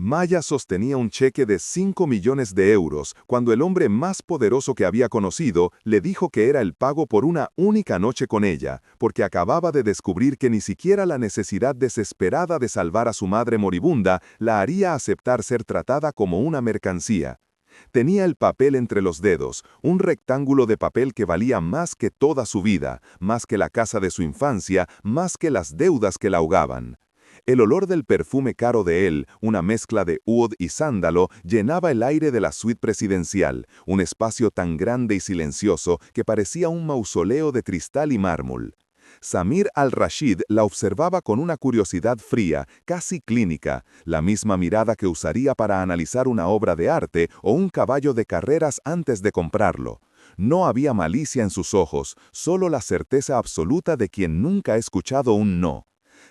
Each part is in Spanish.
Maya sostenía un cheque de 5 millones de euros cuando el hombre más poderoso que había conocido le dijo que era el pago por una única noche con ella, porque acababa de descubrir que ni siquiera la necesidad desesperada de salvar a su madre moribunda la haría aceptar ser tratada como una mercancía. Tenía el papel entre los dedos, un rectángulo de papel que valía más que toda su vida, más que la casa de su infancia, más que las deudas que la ahogaban. El olor del perfume caro de él, una mezcla de oud y sándalo, llenaba el aire de la suite presidencial, un espacio tan grande y silencioso que parecía un mausoleo de cristal y mármol. Samir al-Rashid la observaba con una curiosidad fría, casi clínica, la misma mirada que usaría para analizar una obra de arte o un caballo de carreras antes de comprarlo. No había malicia en sus ojos, solo la certeza absoluta de quien nunca ha escuchado un no.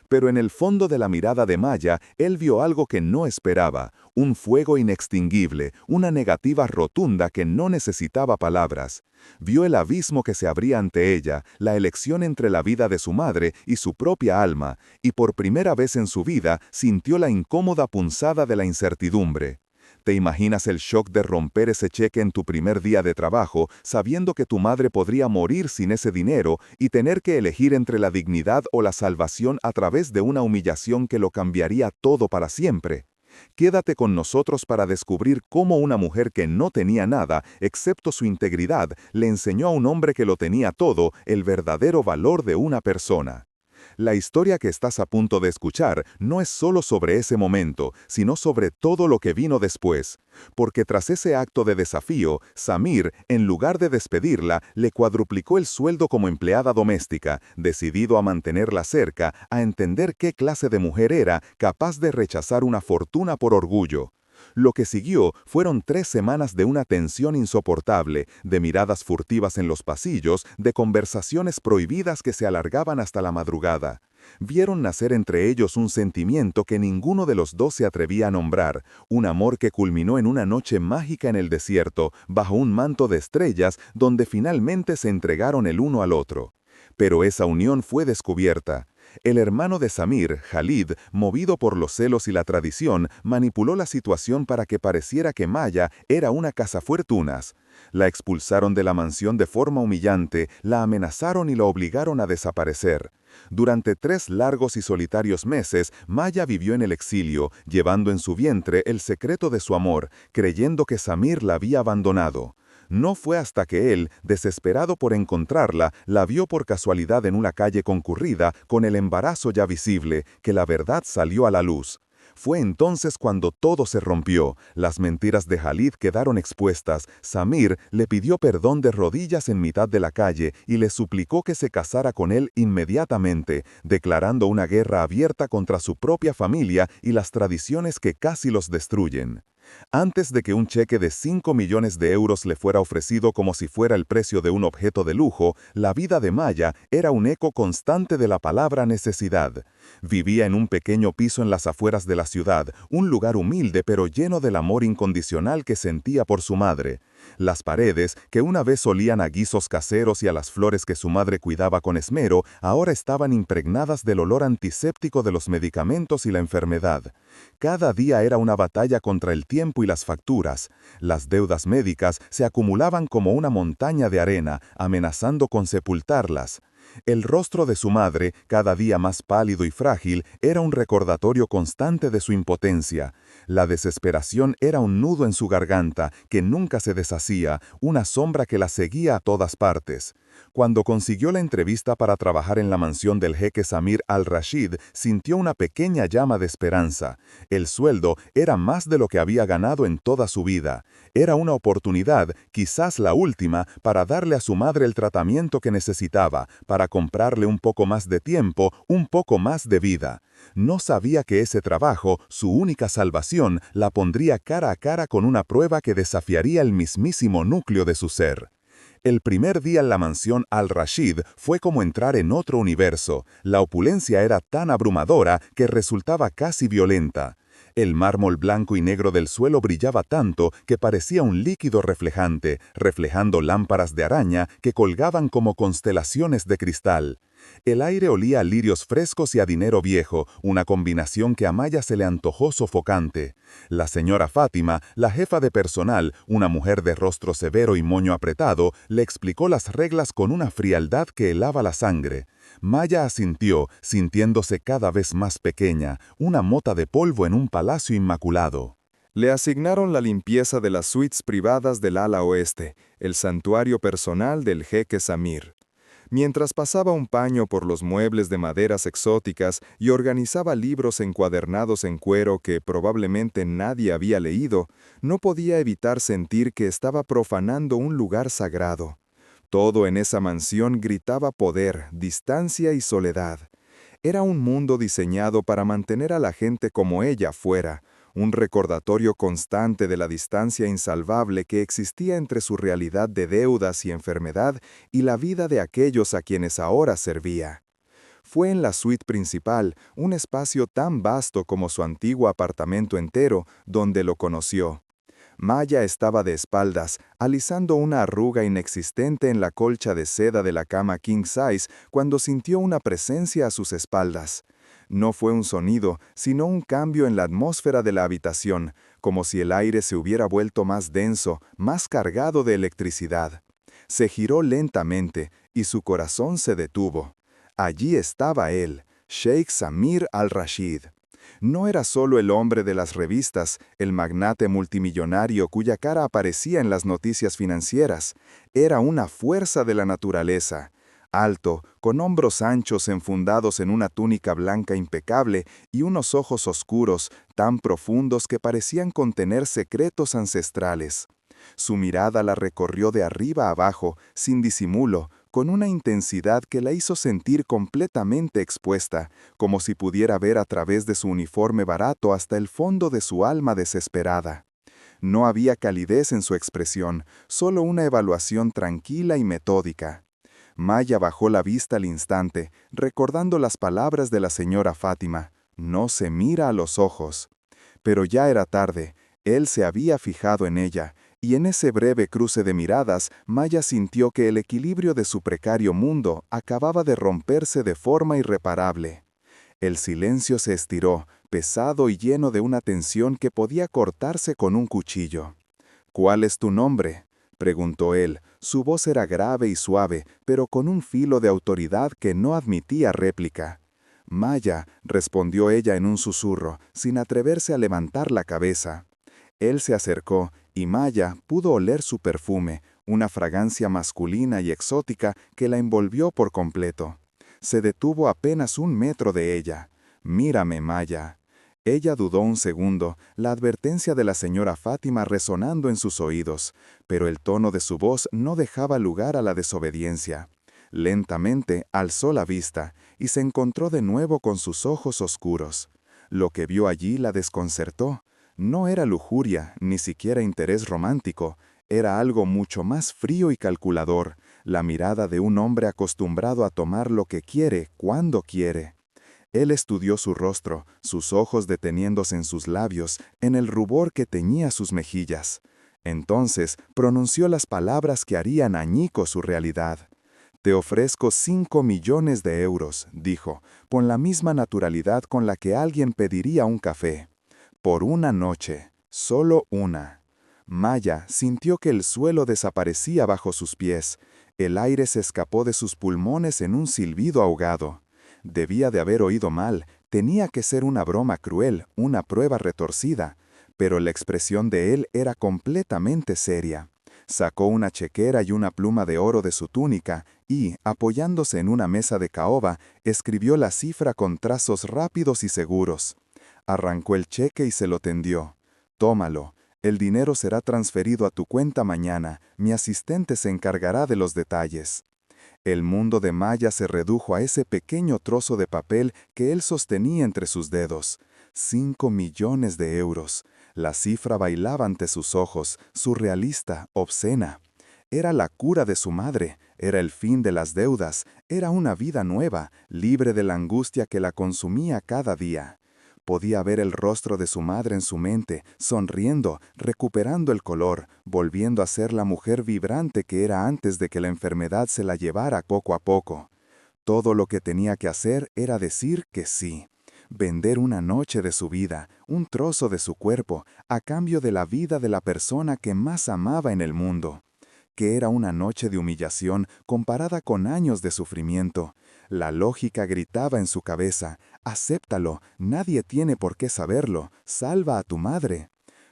Pero en el fondo de la mirada de Maya, él vio algo que no esperaba, un fuego inextinguible, una negativa rotunda que no necesitaba palabras. Vio el abismo que se abría ante ella, la elección entre la vida de su madre y su propia alma, y por primera vez en su vida sintió la incómoda punzada de la incertidumbre. ¿Te imaginas el shock de romper ese cheque en tu primer día de trabajo, sabiendo que tu madre podría morir sin ese dinero y tener que elegir entre la dignidad o la salvación a través de una humillación que lo cambiaría todo para siempre? Quédate con nosotros para descubrir cómo una mujer que no tenía nada, excepto su integridad, le enseñó a un hombre que lo tenía todo el verdadero valor de una persona. La historia que estás a punto de escuchar no es solo sobre ese momento, sino sobre todo lo que vino después. Porque tras ese acto de desafío, Samir, en lugar de despedirla, le cuadruplicó el sueldo como empleada doméstica, decidido a mantenerla cerca, a entender qué clase de mujer era, capaz de rechazar una fortuna por orgullo. Lo que siguió fueron 3 semanas de una tensión insoportable, de miradas furtivas en los pasillos, de conversaciones prohibidas que se alargaban hasta la madrugada. Vieron nacer entre ellos un sentimiento que ninguno de los dos se atrevía a nombrar, un amor que culminó en una noche mágica en el desierto, bajo un manto de estrellas, donde finalmente se entregaron el uno al otro. Pero esa unión fue descubierta. El hermano de Samir, Khalid, movido por los celos y la tradición, manipuló la situación para que pareciera que Maya era una cazafortunas. La expulsaron de la mansión de forma humillante, la amenazaron y la obligaron a desaparecer. Durante 3 largos y solitarios meses, Maya vivió en el exilio, llevando en su vientre el secreto de su amor, creyendo que Samir la había abandonado. No fue hasta que él, desesperado por encontrarla, la vio por casualidad en una calle concurrida, con el embarazo ya visible, que la verdad salió a la luz. Fue entonces cuando todo se rompió, las mentiras de Khalid quedaron expuestas, Samir le pidió perdón de rodillas en mitad de la calle y le suplicó que se casara con él inmediatamente, declarando una guerra abierta contra su propia familia y las tradiciones que casi los destruyen. Antes de que un cheque de 5 millones de euros le fuera ofrecido como si fuera el precio de un objeto de lujo, la vida de Maya era un eco constante de la palabra necesidad. Vivía en un pequeño piso en las afueras de la ciudad, un lugar humilde pero lleno del amor incondicional que sentía por su madre. Las paredes, que una vez olían a guisos caseros y a las flores que su madre cuidaba con esmero, ahora estaban impregnadas del olor antiséptico de los medicamentos y la enfermedad. Cada día era una batalla contra el tiempo y las facturas. Las deudas médicas se acumulaban como una montaña de arena, amenazando con sepultarlas. El rostro de su madre, cada día más pálido y frágil, era un recordatorio constante de su impotencia. La desesperación era un nudo en su garganta, que nunca se deshacía, una sombra que la seguía a todas partes. Cuando consiguió la entrevista para trabajar en la mansión del jeque Samir al-Rashid, sintió una pequeña llama de esperanza. El sueldo era más de lo que había ganado en toda su vida. Era una oportunidad, quizás la última, para darle a su madre el tratamiento que necesitaba, para comprarle un poco más de tiempo, un poco más de vida. No sabía que ese trabajo, su única salvación, la pondría cara a cara con una prueba que desafiaría el mismísimo núcleo de su ser. El primer día en la mansión al-Rashid fue como entrar en otro universo. La opulencia era tan abrumadora que resultaba casi violenta. El mármol blanco y negro del suelo brillaba tanto que parecía un líquido reflejante, reflejando lámparas de araña que colgaban como constelaciones de cristal. El aire olía a lirios frescos y a dinero viejo, una combinación que a Maya se le antojó sofocante. La señora Fátima, la jefa de personal, una mujer de rostro severo y moño apretado, le explicó las reglas con una frialdad que helaba la sangre. Maya asintió, sintiéndose cada vez más pequeña, una mota de polvo en un palacio inmaculado. Le asignaron la limpieza de las suites privadas del ala oeste, el santuario personal del jeque Samir. Mientras pasaba un paño por los muebles de maderas exóticas y organizaba libros encuadernados en cuero que probablemente nadie había leído, no podía evitar sentir que estaba profanando un lugar sagrado. Todo en esa mansión gritaba poder, distancia y soledad. Era un mundo diseñado para mantener a la gente como ella fuera, un recordatorio constante de la distancia insalvable que existía entre su realidad de deudas y enfermedad y la vida de aquellos a quienes ahora servía. Fue en la suite principal, un espacio tan vasto como su antiguo apartamento entero, donde lo conoció. Maya estaba de espaldas, alisando una arruga inexistente en la colcha de seda de la cama king size cuando sintió una presencia a sus espaldas. No fue un sonido, sino un cambio en la atmósfera de la habitación, como si el aire se hubiera vuelto más denso, más cargado de electricidad. Se giró lentamente, y su corazón se detuvo. Allí estaba él, Sheikh Samir al-Rashid. No era solo el hombre de las revistas, el magnate multimillonario cuya cara aparecía en las noticias financieras. Era una fuerza de la naturaleza. Alto, con hombros anchos enfundados en una túnica blanca impecable y unos ojos oscuros, tan profundos que parecían contener secretos ancestrales. Su mirada la recorrió de arriba a abajo, sin disimulo, con una intensidad que la hizo sentir completamente expuesta, como si pudiera ver a través de su uniforme barato hasta el fondo de su alma desesperada. No había calidez en su expresión, solo una evaluación tranquila y metódica. Maya bajó la vista al instante, recordando las palabras de la señora Fátima: «No se mira a los ojos». Pero ya era tarde, él se había fijado en ella, y en ese breve cruce de miradas, Maya sintió que el equilibrio de su precario mundo acababa de romperse de forma irreparable. El silencio se estiró, pesado y lleno de una tensión que podía cortarse con un cuchillo. «¿Cuál es tu nombre?», preguntó él. Su voz era grave y suave, pero con un filo de autoridad que no admitía réplica. «Maya», respondió ella en un susurro, sin atreverse a levantar la cabeza. Él se acercó, y Maya pudo oler su perfume, una fragancia masculina y exótica que la envolvió por completo. Se detuvo apenas 1 metro de ella. «Mírame, Maya». Ella dudó un segundo, la advertencia de la señora Fátima resonando en sus oídos, pero el tono de su voz no dejaba lugar a la desobediencia. Lentamente alzó la vista y se encontró de nuevo con sus ojos oscuros. Lo que vio allí la desconcertó. No era lujuria, ni siquiera interés romántico, era algo mucho más frío y calculador, la mirada de un hombre acostumbrado a tomar lo que quiere, cuando quiere. Él estudió su rostro, sus ojos deteniéndose en sus labios, en el rubor que teñía sus mejillas. Entonces pronunció las palabras que harían añicos su realidad. «Te ofrezco 5 millones de euros», dijo, con la misma naturalidad con la que alguien pediría un café. «Por una noche, solo una». Maya sintió que el suelo desaparecía bajo sus pies. El aire se escapó de sus pulmones en un silbido ahogado. Debía de haber oído mal, tenía que ser una broma cruel, una prueba retorcida, pero la expresión de él era completamente seria. Sacó una chequera y una pluma de oro de su túnica y, apoyándose en una mesa de caoba, escribió la cifra con trazos rápidos y seguros. Arrancó el cheque y se lo tendió. «Tómalo. El dinero será transferido a tu cuenta mañana. Mi asistente se encargará de los detalles». El mundo de Maya se redujo a ese pequeño trozo de papel que él sostenía entre sus dedos. 5 millones de euros. La cifra bailaba ante sus ojos, surrealista, obscena. Era la cura de su madre, era el fin de las deudas, era una vida nueva, libre de la angustia que la consumía cada día. Podía ver el rostro de su madre en su mente, sonriendo, recuperando el color, volviendo a ser la mujer vibrante que era antes de que la enfermedad se la llevara poco a poco. Todo lo que tenía que hacer era decir que sí. Vender una noche de su vida, un trozo de su cuerpo, a cambio de la vida de la persona que más amaba en el mundo. Que era una noche de humillación comparada con años de sufrimiento. La lógica gritaba en su cabeza: acéptalo, nadie tiene por qué saberlo, salva a tu madre.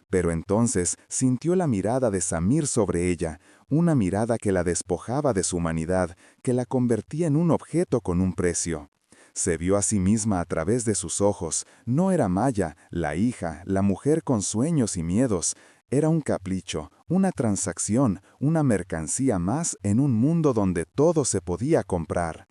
Pero entonces sintió la mirada de Samir sobre ella, una mirada que la despojaba de su humanidad, que la convertía en un objeto con un precio. Se vio a sí misma a través de sus ojos. No era Maya, la hija, la mujer con sueños y miedos. Era un capricho, una transacción, una mercancía más en un mundo donde todo se podía comprar.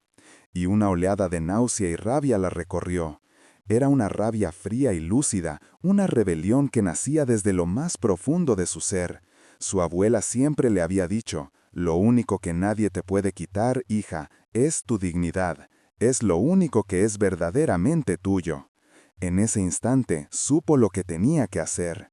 Y una oleada de náusea y rabia la recorrió. Era una rabia fría y lúcida, una rebelión que nacía desde lo más profundo de su ser. Su abuela siempre le había dicho: lo único que nadie te puede quitar, hija, es tu dignidad. Es lo único que es verdaderamente tuyo. En ese instante supo lo que tenía que hacer.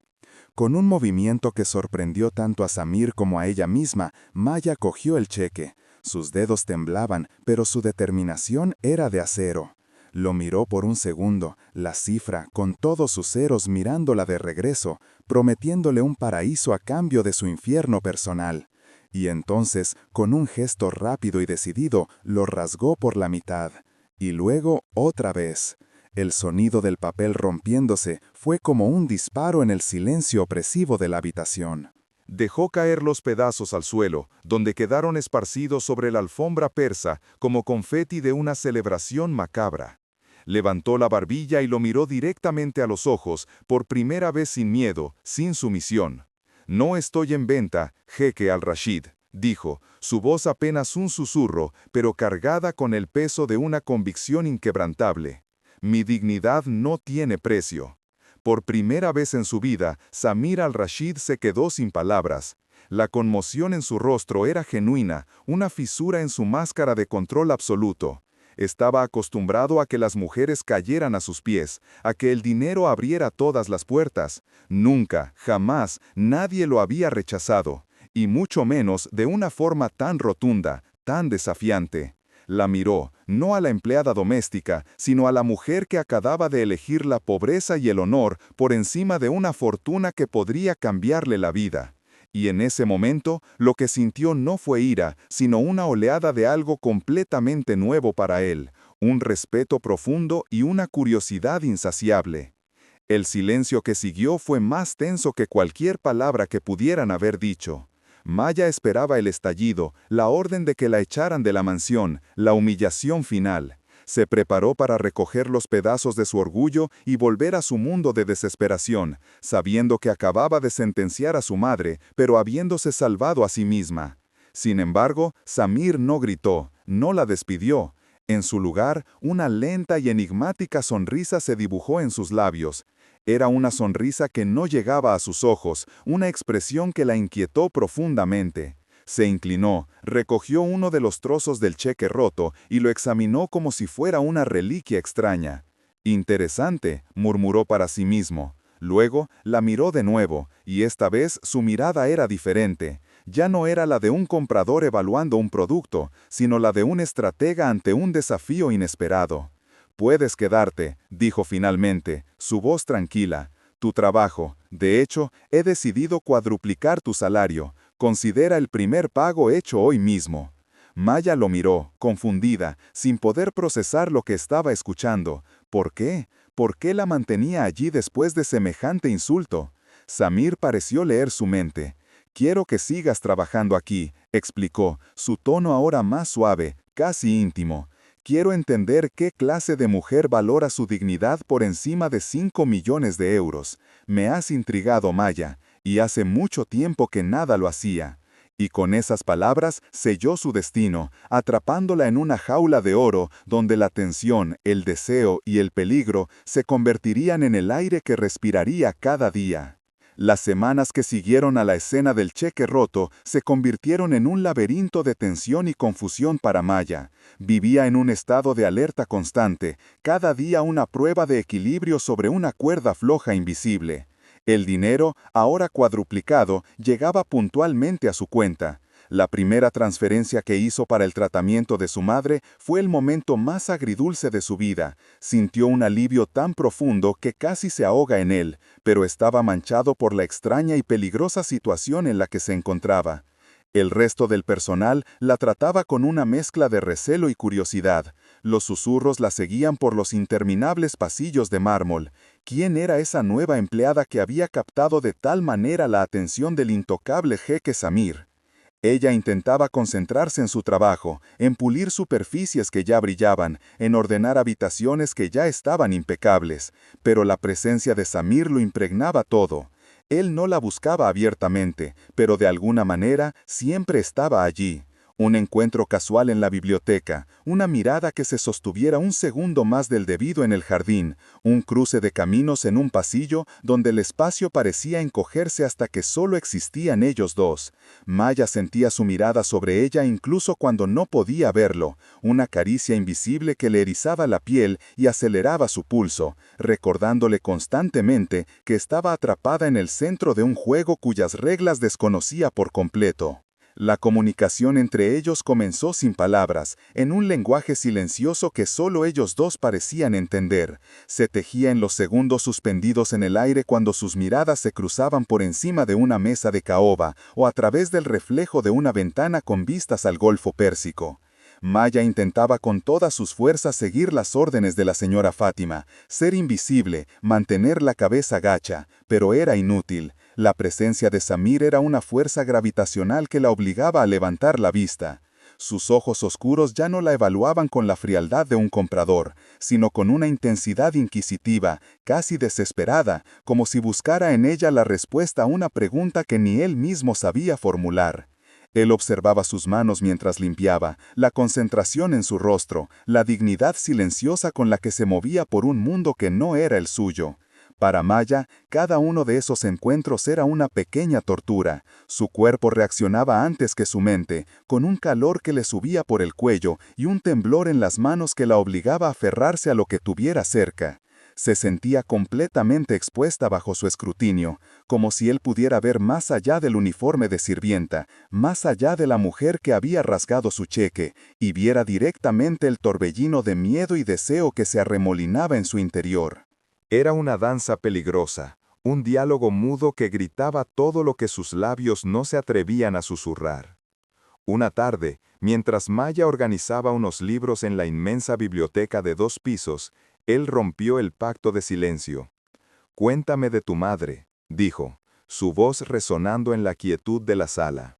Con un movimiento que sorprendió tanto a Samir como a ella misma, Maya cogió el cheque. Sus dedos temblaban, pero su determinación era de acero. Lo miró por un segundo, la cifra, con todos sus ceros mirándola de regreso, prometiéndole un paraíso a cambio de su infierno personal. Y entonces, con un gesto rápido y decidido, lo rasgó por la mitad. Y luego, otra vez. El sonido del papel rompiéndose fue como un disparo en el silencio opresivo de la habitación. Dejó caer los pedazos al suelo, donde quedaron esparcidos sobre la alfombra persa como confeti de una celebración macabra. Levantó la barbilla y lo miró directamente a los ojos, por primera vez sin miedo, sin sumisión. «No estoy en venta, jeque al-Rashid», dijo, su voz apenas un susurro, pero cargada con el peso de una convicción inquebrantable. «Mi dignidad no tiene precio». Por primera vez en su vida, Samir al-Rashid se quedó sin palabras. La conmoción en su rostro era genuina, una fisura en su máscara de control absoluto. Estaba acostumbrado a que las mujeres cayeran a sus pies, a que el dinero abriera todas las puertas. Nunca, jamás, nadie lo había rechazado, y mucho menos de una forma tan rotunda, tan desafiante. La miró, no a la empleada doméstica, sino a la mujer que acababa de elegir la pobreza y el honor por encima de una fortuna que podría cambiarle la vida. Y en ese momento, lo que sintió no fue ira, sino una oleada de algo completamente nuevo para él, un respeto profundo y una curiosidad insaciable. El silencio que siguió fue más tenso que cualquier palabra que pudieran haber dicho. Maya esperaba el estallido, la orden de que la echaran de la mansión, la humillación final. Se preparó para recoger los pedazos de su orgullo y volver a su mundo de desesperación, sabiendo que acababa de sentenciar a su madre, pero habiéndose salvado a sí misma. Sin embargo, Samir no gritó, no la despidió. En su lugar, una lenta y enigmática sonrisa se dibujó en sus labios. Era una sonrisa que no llegaba a sus ojos, una expresión que la inquietó profundamente. Se inclinó, recogió uno de los trozos del cheque roto y lo examinó como si fuera una reliquia extraña. «Interesante», murmuró para sí mismo. Luego la miró de nuevo, y esta vez su mirada era diferente. Ya no era la de un comprador evaluando un producto, sino la de un estratega ante un desafío inesperado. «Puedes quedarte», dijo finalmente, su voz tranquila. «Tu trabajo. De hecho, he decidido cuadruplicar tu salario. Considera el primer pago hecho hoy mismo». Maya lo miró, confundida, sin poder procesar lo que estaba escuchando. ¿Por qué? ¿Por qué la mantenía allí después de semejante insulto? Samir pareció leer su mente. «Quiero que sigas trabajando aquí», explicó, su tono ahora más suave, casi íntimo. «Quiero entender qué clase de mujer valora su dignidad por encima de 5 millones de euros. Me has intrigado, Maya, y hace mucho tiempo que nada lo hacía». Y con esas palabras selló su destino, atrapándola en una jaula de oro donde la tensión, el deseo y el peligro se convertirían en el aire que respiraría cada día. Las semanas que siguieron a la escena del cheque roto se convirtieron en un laberinto de tensión y confusión para Maya. Vivía en un estado de alerta constante, cada día una prueba de equilibrio sobre una cuerda floja invisible. El dinero, ahora cuadruplicado, llegaba puntualmente a su cuenta. La primera transferencia que hizo para el tratamiento de su madre fue el momento más agridulce de su vida. Sintió un alivio tan profundo que casi se ahoga en él, pero estaba manchado por la extraña y peligrosa situación en la que se encontraba. El resto del personal la trataba con una mezcla de recelo y curiosidad. Los susurros la seguían por los interminables pasillos de mármol. ¿Quién era esa nueva empleada que había captado de tal manera la atención del intocable jeque Samir? Ella intentaba concentrarse en su trabajo, en pulir superficies que ya brillaban, en ordenar habitaciones que ya estaban impecables, pero la presencia de Samir lo impregnaba todo. Él no la buscaba abiertamente, pero de alguna manera siempre estaba allí. Un encuentro casual en la biblioteca, una mirada que se sostuviera un segundo más del debido en el jardín, un cruce de caminos en un pasillo donde el espacio parecía encogerse hasta que solo existían ellos dos. Maya sentía su mirada sobre ella incluso cuando no podía verlo, una caricia invisible que le erizaba la piel y aceleraba su pulso, recordándole constantemente que estaba atrapada en el centro de un juego cuyas reglas desconocía por completo. La comunicación entre ellos comenzó sin palabras, en un lenguaje silencioso que solo ellos dos parecían entender. Se tejía en los segundos suspendidos en el aire cuando sus miradas se cruzaban por encima de una mesa de caoba o a través del reflejo de una ventana con vistas al Golfo Pérsico. Maya intentaba con todas sus fuerzas seguir las órdenes de la señora Fátima, ser invisible, mantener la cabeza gacha, pero era inútil. La presencia de Samir era una fuerza gravitacional que la obligaba a levantar la vista. Sus ojos oscuros ya no la evaluaban con la frialdad de un comprador, sino con una intensidad inquisitiva, casi desesperada, como si buscara en ella la respuesta a una pregunta que ni él mismo sabía formular. Él observaba sus manos mientras limpiaba, la concentración en su rostro, la dignidad silenciosa con la que se movía por un mundo que no era el suyo. Para Maya, cada uno de esos encuentros era una pequeña tortura. Su cuerpo reaccionaba antes que su mente, con un calor que le subía por el cuello y un temblor en las manos que la obligaba a aferrarse a lo que tuviera cerca. Se sentía completamente expuesta bajo su escrutinio, como si él pudiera ver más allá del uniforme de sirvienta, más allá de la mujer que había rasgado su cheque, y viera directamente el torbellino de miedo y deseo que se arremolinaba en su interior. Era una danza peligrosa, un diálogo mudo que gritaba todo lo que sus labios no se atrevían a susurrar. Una tarde, mientras Maya organizaba unos libros en la inmensa biblioteca de 2 pisos, él rompió el pacto de silencio. «Cuéntame de tu madre», dijo, su voz resonando en la quietud de la sala.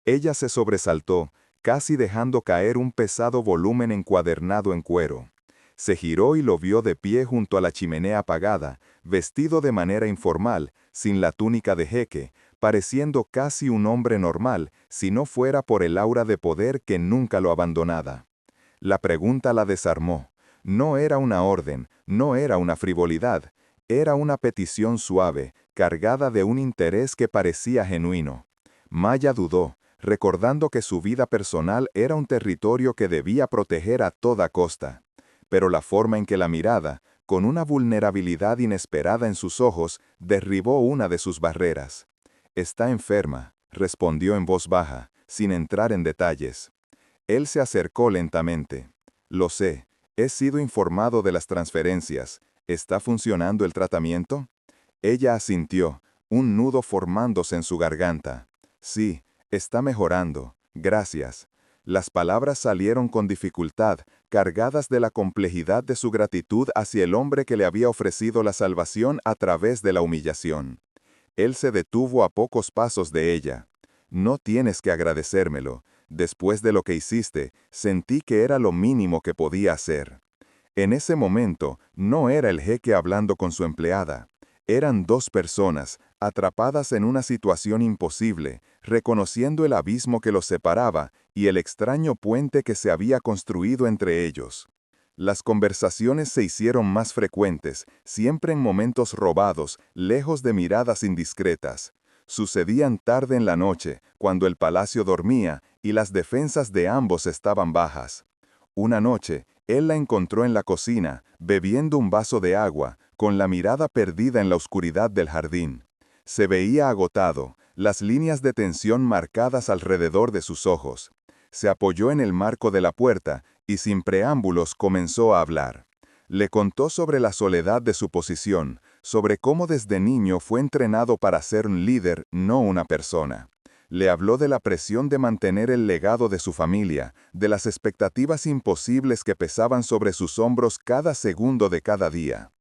Ella se sobresaltó, casi dejando caer un pesado volumen encuadernado en cuero. Se giró y lo vio de pie junto a la chimenea apagada, vestido de manera informal, sin la túnica de jeque, pareciendo casi un hombre normal, si no fuera por el aura de poder que nunca lo abandonaba. La pregunta la desarmó. No era una orden, no era una frivolidad, era una petición suave, cargada de un interés que parecía genuino. Maya dudó, recordando que su vida personal era un territorio que debía proteger a toda costa. Pero la forma en que la mirada, con una vulnerabilidad inesperada en sus ojos, derribó una de sus barreras. «Está enferma», respondió en voz baja, sin entrar en detalles. Él se acercó lentamente. «Lo sé, he sido informado de las transferencias. ¿Está funcionando el tratamiento?» Ella asintió, un nudo formándose en su garganta. «Sí, está mejorando. Gracias». Las palabras salieron con dificultad, cargadas de la complejidad de su gratitud hacia el hombre que le había ofrecido la salvación a través de la humillación. Él se detuvo a pocos pasos de ella. «No tienes que agradecérmelo. Después de lo que hiciste, sentí que era lo mínimo que podía hacer». En ese momento, no era el jeque hablando con su empleada. Eran 2 personas, atrapadas en una situación imposible, reconociendo el abismo que los separaba y el extraño puente que se había construido entre ellos. Las conversaciones se hicieron más frecuentes, siempre en momentos robados, lejos de miradas indiscretas. Sucedían tarde en la noche, cuando el palacio dormía y las defensas de ambos estaban bajas. Una noche, él la encontró en la cocina, bebiendo un vaso de agua, con la mirada perdida en la oscuridad del jardín. Se veía agotado, las líneas de tensión marcadas alrededor de sus ojos. Se apoyó en el marco de la puerta y sin preámbulos comenzó a hablar. Le contó sobre la soledad de su posición, sobre cómo desde niño fue entrenado para ser un líder, no una persona. Le habló de la presión de mantener el legado de su familia, de las expectativas imposibles que pesaban sobre sus hombros cada segundo de cada día.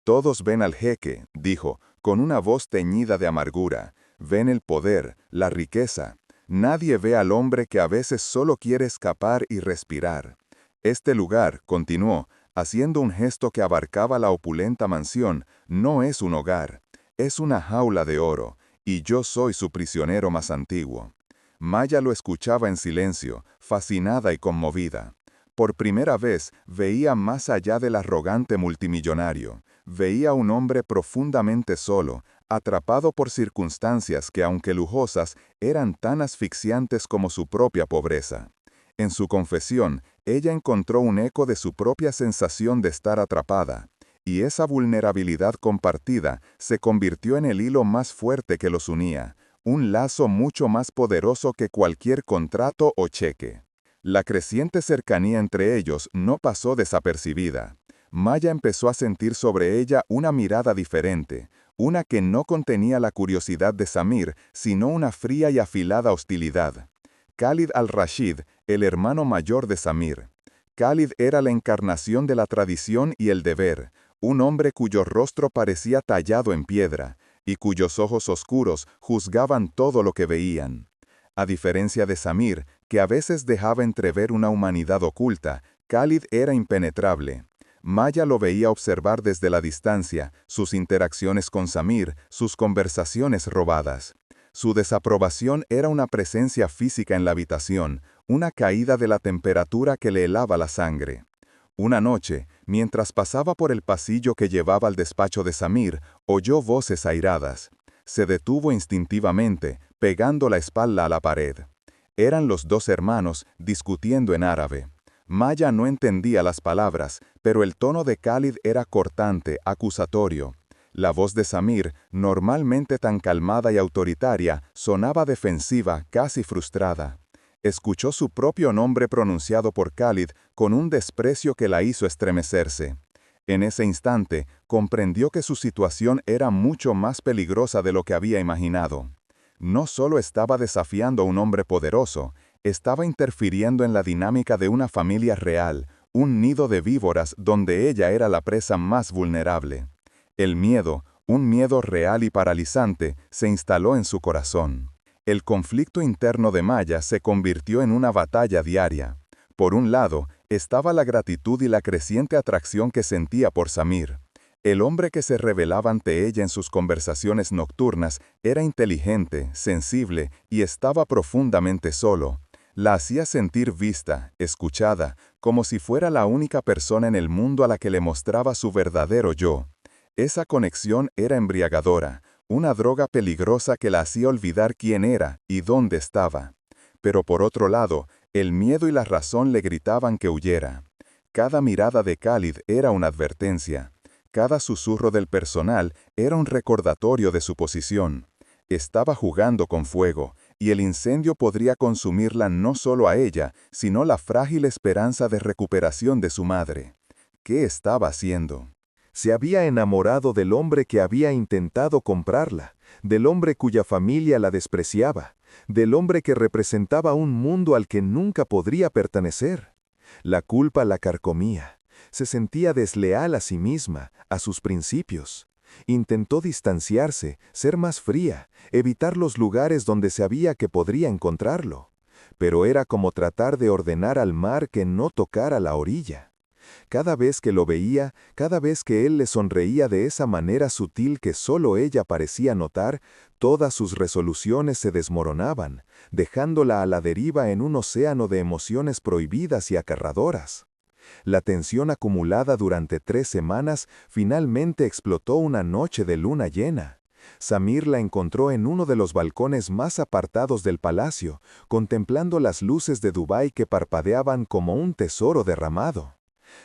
Todos ven al jeque, dijo, con una voz teñida de amargura. Ven el poder, la riqueza. Nadie ve al hombre que a veces solo quiere escapar y respirar. Este lugar, continuó, haciendo un gesto que abarcaba la opulenta mansión, no es un hogar, es una jaula de oro, y yo soy su prisionero más antiguo. Maya lo escuchaba en silencio, fascinada y conmovida. Por primera vez veía más allá del arrogante multimillonario. Veía un hombre profundamente solo, atrapado por circunstancias que, aunque lujosas, eran tan asfixiantes como su propia pobreza. En su confesión, ella encontró un eco de su propia sensación de estar atrapada, y esa vulnerabilidad compartida se convirtió en el hilo más fuerte que los unía, un lazo mucho más poderoso que cualquier contrato o cheque. La creciente cercanía entre ellos no pasó desapercibida. Maya empezó a sentir sobre ella una mirada diferente, una que no contenía la curiosidad de Samir, sino una fría y afilada hostilidad. Khalid al-Rashid, el hermano mayor de Samir. Khalid era la encarnación de la tradición y el deber, un hombre cuyo rostro parecía tallado en piedra, y cuyos ojos oscuros juzgaban todo lo que veían. A diferencia de Samir, que a veces dejaba entrever una humanidad oculta, Khalid era impenetrable. Maya lo veía observar desde la distancia, sus interacciones con Samir, sus conversaciones robadas. Su desaprobación era una presencia física en la habitación, una caída de la temperatura que le helaba la sangre. Una noche, mientras pasaba por el pasillo que llevaba al despacho de Samir, oyó voces airadas. Se detuvo instintivamente, pegando la espalda a la pared. Eran los dos hermanos discutiendo en árabe. Maya no entendía las palabras, pero el tono de Khalid era cortante, acusatorio. La voz de Samir, normalmente tan calmada y autoritaria, sonaba defensiva, casi frustrada. Escuchó su propio nombre pronunciado por Khalid con un desprecio que la hizo estremecerse. En ese instante, comprendió que su situación era mucho más peligrosa de lo que había imaginado. No solo estaba desafiando a un hombre poderoso, estaba interfiriendo en la dinámica de una familia real, un nido de víboras donde ella era la presa más vulnerable. El miedo, un miedo real y paralizante, se instaló en su corazón. El conflicto interno de Maya se convirtió en una batalla diaria. Por un lado, estaba la gratitud y la creciente atracción que sentía por Samir. El hombre que se revelaba ante ella en sus conversaciones nocturnas era inteligente, sensible y estaba profundamente solo. La hacía sentir vista, escuchada, como si fuera la única persona en el mundo a la que le mostraba su verdadero yo. Esa conexión era embriagadora, una droga peligrosa que la hacía olvidar quién era y dónde estaba. Pero por otro lado, el miedo y la razón le gritaban que huyera. Cada mirada de Khalid era una advertencia. Cada susurro del personal era un recordatorio de su posición. Estaba jugando con fuego, y el incendio podría consumirla no solo a ella, sino la frágil esperanza de recuperación de su madre. ¿Qué estaba haciendo? Se había enamorado del hombre que había intentado comprarla, del hombre cuya familia la despreciaba, del hombre que representaba un mundo al que nunca podría pertenecer. La culpa la carcomía. Se sentía desleal a sí misma, a sus principios. Intentó distanciarse, ser más fría, evitar los lugares donde sabía que podría encontrarlo. Pero era como tratar de ordenar al mar que no tocara la orilla. Cada vez que lo veía, cada vez que él le sonreía de esa manera sutil que solo ella parecía notar, todas sus resoluciones se desmoronaban, dejándola a la deriva en un océano de emociones prohibidas y acarradoras. La tensión acumulada durante 3 semanas finalmente explotó una noche de luna llena. Samir la encontró en uno de los balcones más apartados del palacio, contemplando las luces de Dubái que parpadeaban como un tesoro derramado.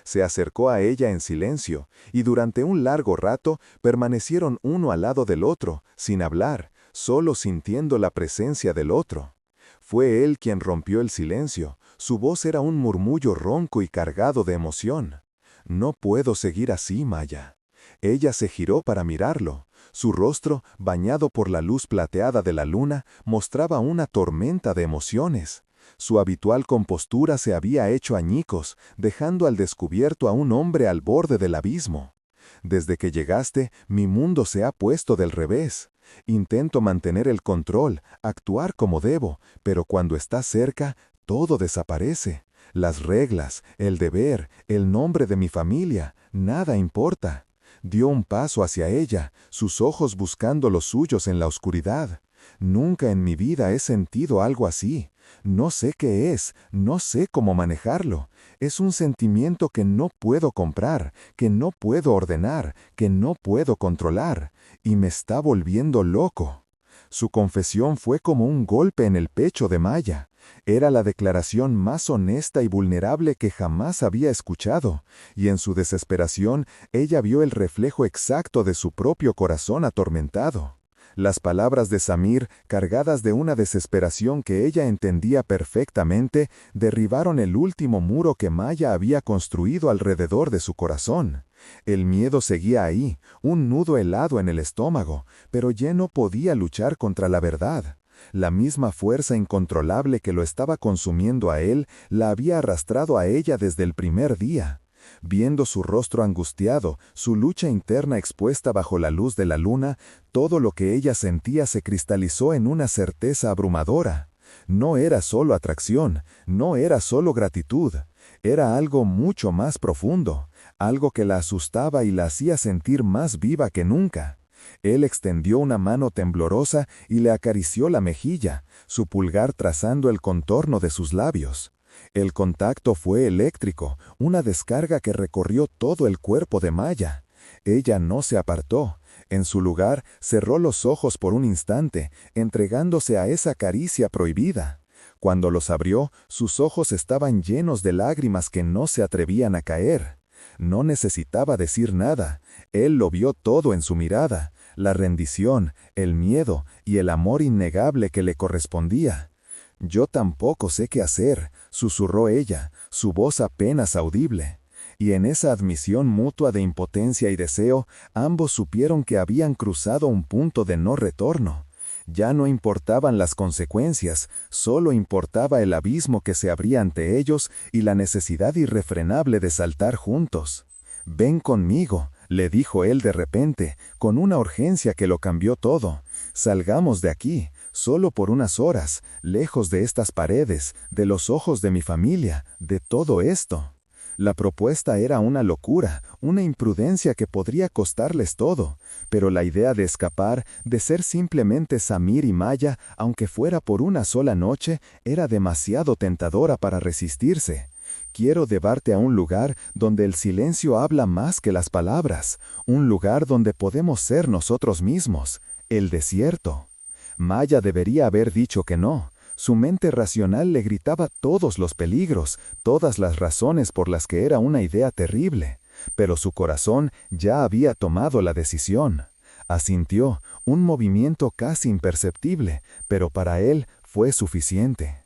Se acercó a ella en silencio, y durante un largo rato permanecieron uno al lado del otro, sin hablar, solo sintiendo la presencia del otro. Fue él quien rompió el silencio. Su voz era un murmullo ronco y cargado de emoción. «No puedo seguir así, Maya». Ella se giró para mirarlo. Su rostro, bañado por la luz plateada de la luna, mostraba una tormenta de emociones. Su habitual compostura se había hecho añicos, dejando al descubierto a un hombre al borde del abismo. «Desde que llegaste, mi mundo se ha puesto del revés. Intento mantener el control, actuar como debo, pero cuando estás cerca, todo desaparece. Las reglas, el deber, el nombre de mi familia, nada importa». Dio un paso hacia ella, sus ojos buscando los suyos en la oscuridad. «Nunca en mi vida he sentido algo así. No sé qué es, no sé cómo manejarlo. Es un sentimiento que no puedo comprar, que no puedo ordenar, que no puedo controlar, y me está volviendo loco». Su confesión fue como un golpe en el pecho de Maya. Era la declaración más honesta y vulnerable que jamás había escuchado, y en su desesperación ella vio el reflejo exacto de su propio corazón atormentado. Las palabras de Samir, cargadas de una desesperación que ella entendía perfectamente, derribaron el último muro que Maya había construido alrededor de su corazón. El miedo seguía ahí, un nudo helado en el estómago, pero ya no podía luchar contra la verdad. La misma fuerza incontrolable que lo estaba consumiendo a él, la había arrastrado a ella desde el primer día. Viendo su rostro angustiado, su lucha interna expuesta bajo la luz de la luna, todo lo que ella sentía se cristalizó en una certeza abrumadora. No era solo atracción, no era solo gratitud, era algo mucho más profundo, algo que la asustaba y la hacía sentir más viva que nunca. Él extendió una mano temblorosa y le acarició la mejilla, su pulgar trazando el contorno de sus labios. El contacto fue eléctrico, una descarga que recorrió todo el cuerpo de Maya. Ella no se apartó. En su lugar, cerró los ojos por un instante, entregándose a esa caricia prohibida. Cuando los abrió, sus ojos estaban llenos de lágrimas que no se atrevían a caer. No necesitaba decir nada. Él lo vio todo en su mirada, la rendición, el miedo y el amor innegable que le correspondía. «Yo tampoco sé qué hacer», susurró ella, su voz apenas audible. Y en esa admisión mutua de impotencia y deseo, ambos supieron que habían cruzado un punto de no retorno. Ya no importaban las consecuencias, solo importaba el abismo que se abría ante ellos y la necesidad irrefrenable de saltar juntos. «Ven conmigo», le dijo él de repente, con una urgencia que lo cambió todo. «Salgamos de aquí, solo por unas horas, lejos de estas paredes, de los ojos de mi familia, de todo esto». La propuesta era una locura, una imprudencia que podría costarles todo, pero la idea de escapar, de ser simplemente Samir y Maya, aunque fuera por una sola noche, era demasiado tentadora para resistirse. «Quiero llevarte a un lugar donde el silencio habla más que las palabras, un lugar donde podemos ser nosotros mismos, el desierto». Maya debería haber dicho que no. Su mente racional le gritaba todos los peligros, todas las razones por las que era una idea terrible, pero su corazón ya había tomado la decisión. Asintió, un movimiento casi imperceptible, pero para él fue suficiente.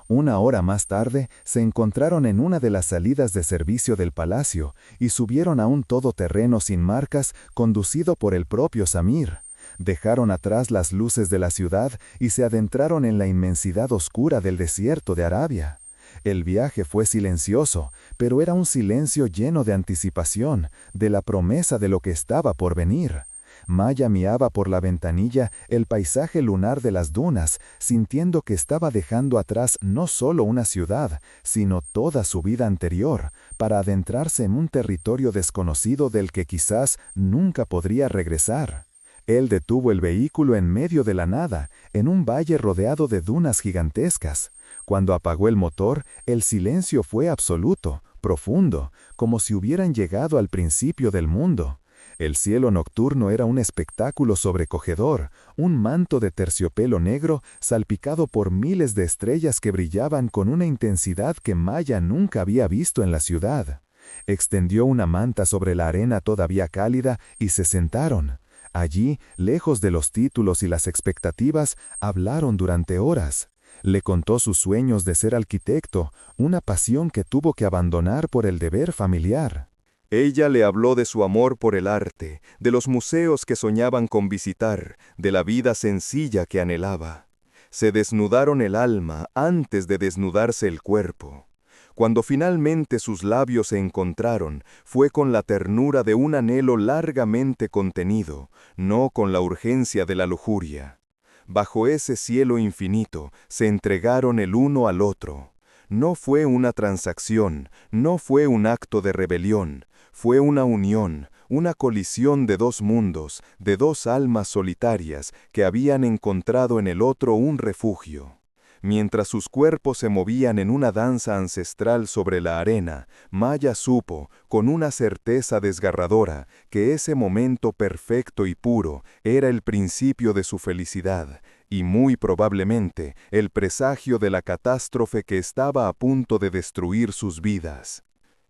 Una hora más tarde, se encontraron en una de las salidas de servicio del palacio y subieron a un todoterreno sin marcas conducido por el propio Samir. Dejaron atrás las luces de la ciudad y se adentraron en la inmensidad oscura del desierto de Arabia. El viaje fue silencioso, pero era un silencio lleno de anticipación, de la promesa de lo que estaba por venir. Maya miraba por la ventanilla el paisaje lunar de las dunas, sintiendo que estaba dejando atrás no solo una ciudad, sino toda su vida anterior, para adentrarse en un territorio desconocido del que quizás nunca podría regresar. Él detuvo el vehículo en medio de la nada, en un valle rodeado de dunas gigantescas. Cuando apagó el motor, el silencio fue absoluto, profundo, como si hubieran llegado al principio del mundo. El cielo nocturno era un espectáculo sobrecogedor, un manto de terciopelo negro salpicado por miles de estrellas que brillaban con una intensidad que Maya nunca había visto en la ciudad. Extendió una manta sobre la arena todavía cálida y se sentaron. Allí, lejos de los títulos y las expectativas, hablaron durante horas. Le contó sus sueños de ser arquitecto, una pasión que tuvo que abandonar por el deber familiar. Ella le habló de su amor por el arte, de los museos que soñaban con visitar, de la vida sencilla que anhelaba. Se desnudaron el alma antes de desnudarse el cuerpo. Cuando finalmente sus labios se encontraron, fue con la ternura de un anhelo largamente contenido, no con la urgencia de la lujuria. Bajo ese cielo infinito, se entregaron el uno al otro. No fue una transacción, no fue un acto de rebelión, fue una unión, una colisión de dos mundos, de dos almas solitarias que habían encontrado en el otro un refugio. Mientras sus cuerpos se movían en una danza ancestral sobre la arena, Maya supo, con una certeza desgarradora, que ese momento perfecto y puro era el principio de su felicidad, y muy probablemente el presagio de la catástrofe que estaba a punto de destruir sus vidas.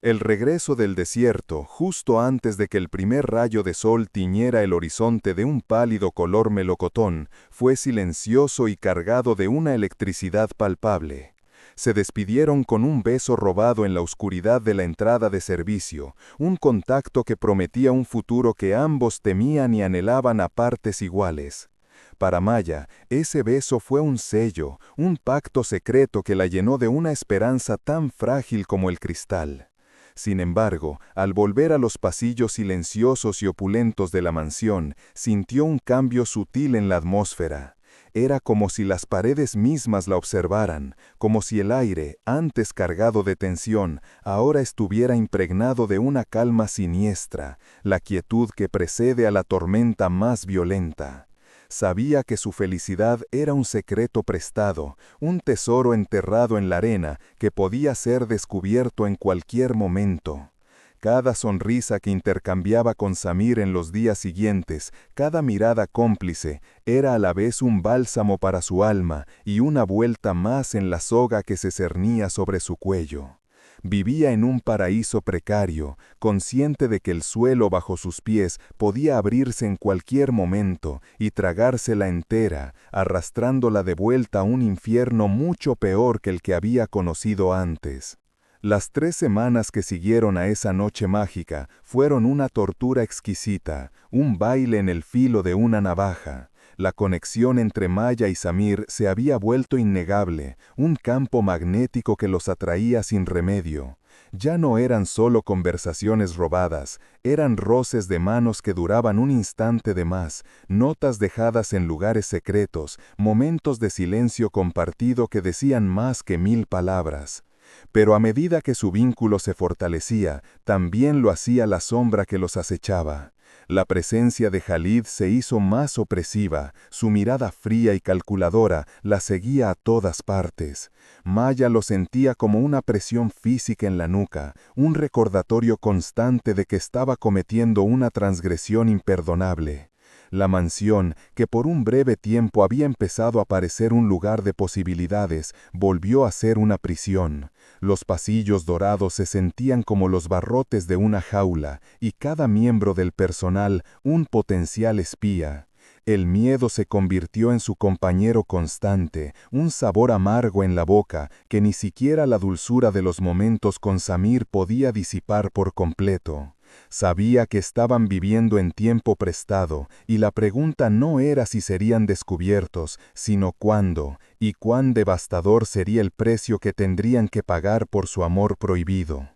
El regreso del desierto, justo antes de que el primer rayo de sol tiñera el horizonte de un pálido color melocotón, fue silencioso y cargado de una electricidad palpable. Se despidieron con un beso robado en la oscuridad de la entrada de servicio, un contacto que prometía un futuro que ambos temían y anhelaban a partes iguales. Para Maya, ese beso fue un sello, un pacto secreto que la llenó de una esperanza tan frágil como el cristal. Sin embargo, al volver a los pasillos silenciosos y opulentos de la mansión, sintió un cambio sutil en la atmósfera. Era como si las paredes mismas la observaran, como si el aire, antes cargado de tensión, ahora estuviera impregnado de una calma siniestra, la quietud que precede a la tormenta más violenta. Sabía que su felicidad era un secreto prestado, un tesoro enterrado en la arena que podía ser descubierto en cualquier momento. Cada sonrisa que intercambiaba con Samir en los días siguientes, cada mirada cómplice, era a la vez un bálsamo para su alma y una vuelta más en la soga que se cernía sobre su cuello. Vivía en un paraíso precario, consciente de que el suelo bajo sus pies podía abrirse en cualquier momento y tragársela entera, arrastrándola de vuelta a un infierno mucho peor que el que había conocido antes. Las 3 semanas que siguieron a esa noche mágica fueron una tortura exquisita, un baile en el filo de una navaja. La conexión entre Maya y Samir se había vuelto innegable, un campo magnético que los atraía sin remedio. Ya no eran solo conversaciones robadas, eran roces de manos que duraban un instante de más, notas dejadas en lugares secretos, momentos de silencio compartido que decían más que 1000 palabras. Pero a medida que su vínculo se fortalecía, también lo hacía la sombra que los acechaba. La presencia de Khalid se hizo más opresiva, su mirada fría y calculadora la seguía a todas partes. Maya lo sentía como una presión física en la nuca, un recordatorio constante de que estaba cometiendo una transgresión imperdonable. La mansión, que por un breve tiempo había empezado a parecer un lugar de posibilidades, volvió a ser una prisión. Los pasillos dorados se sentían como los barrotes de una jaula, y cada miembro del personal un potencial espía. El miedo se convirtió en su compañero constante, un sabor amargo en la boca que ni siquiera la dulzura de los momentos con Samir podía disipar por completo. Sabía que estaban viviendo en tiempo prestado, y la pregunta no era si serían descubiertos, sino cuándo, y cuán devastador sería el precio que tendrían que pagar por su amor prohibido.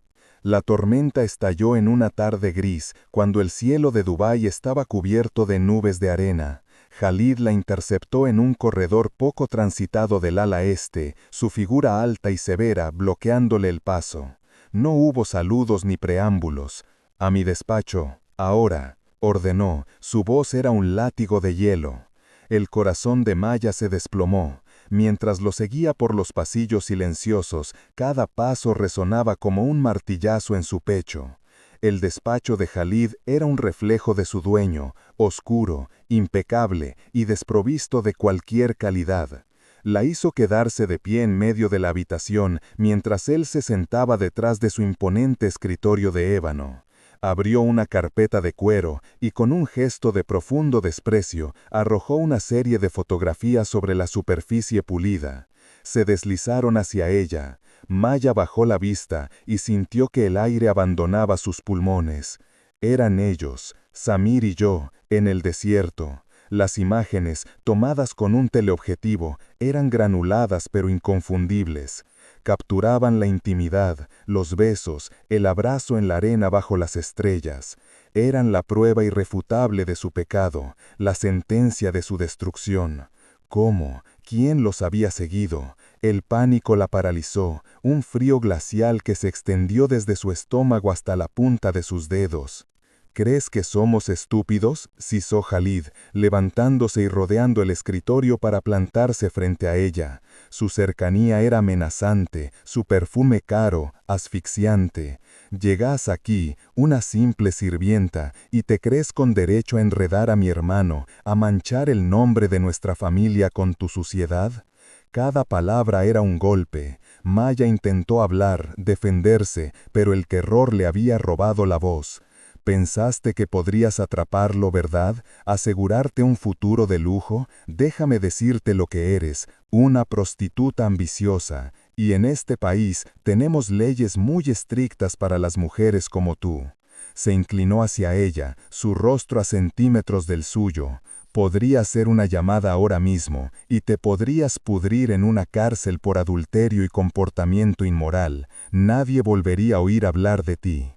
La tormenta estalló en una tarde gris, cuando el cielo de Dubái estaba cubierto de nubes de arena. Khalid la interceptó en un corredor poco transitado del ala este, su figura alta y severa bloqueándole el paso. No hubo saludos ni preámbulos. «A mi despacho, ahora», ordenó, su voz era un látigo de hielo. El corazón de Maya se desplomó. Mientras lo seguía por los pasillos silenciosos, cada paso resonaba como un martillazo en su pecho. El despacho de Khalid era un reflejo de su dueño, oscuro, impecable y desprovisto de cualquier calidad. La hizo quedarse de pie en medio de la habitación mientras él se sentaba detrás de su imponente escritorio de ébano. Abrió una carpeta de cuero y con un gesto de profundo desprecio arrojó una serie de fotografías sobre la superficie pulida. Se deslizaron hacia ella. Maya bajó la vista y sintió que el aire abandonaba sus pulmones. Eran ellos, Samir y yo, en el desierto. Las imágenes, tomadas con un teleobjetivo, eran granuladas pero inconfundibles. Capturaban la intimidad, los besos, el abrazo en la arena bajo las estrellas. Eran la prueba irrefutable de su pecado, la sentencia de su destrucción. ¿Cómo? ¿Quién los había seguido? El pánico la paralizó, un frío glacial que se extendió desde su estómago hasta la punta de sus dedos. ¿Crees que somos estúpidos?, sisó Khalid, levantándose y rodeando el escritorio para plantarse frente a ella. Su cercanía era amenazante, su perfume caro, asfixiante. Llegas aquí, una simple sirvienta, y te crees con derecho a enredar a mi hermano, a manchar el nombre de nuestra familia con tu suciedad. Cada palabra era un golpe. Maya intentó hablar, defenderse, pero el terror le había robado la voz. ¿Pensaste que podrías atraparlo, verdad? ¿Asegurarte un futuro de lujo? Déjame decirte lo que eres, una prostituta ambiciosa. Y en este país tenemos leyes muy estrictas para las mujeres como tú. Se inclinó hacia ella, su rostro a centímetros del suyo. Podría hacer una llamada ahora mismo, y te podrías pudrir en una cárcel por adulterio y comportamiento inmoral. Nadie volvería a oír hablar de ti.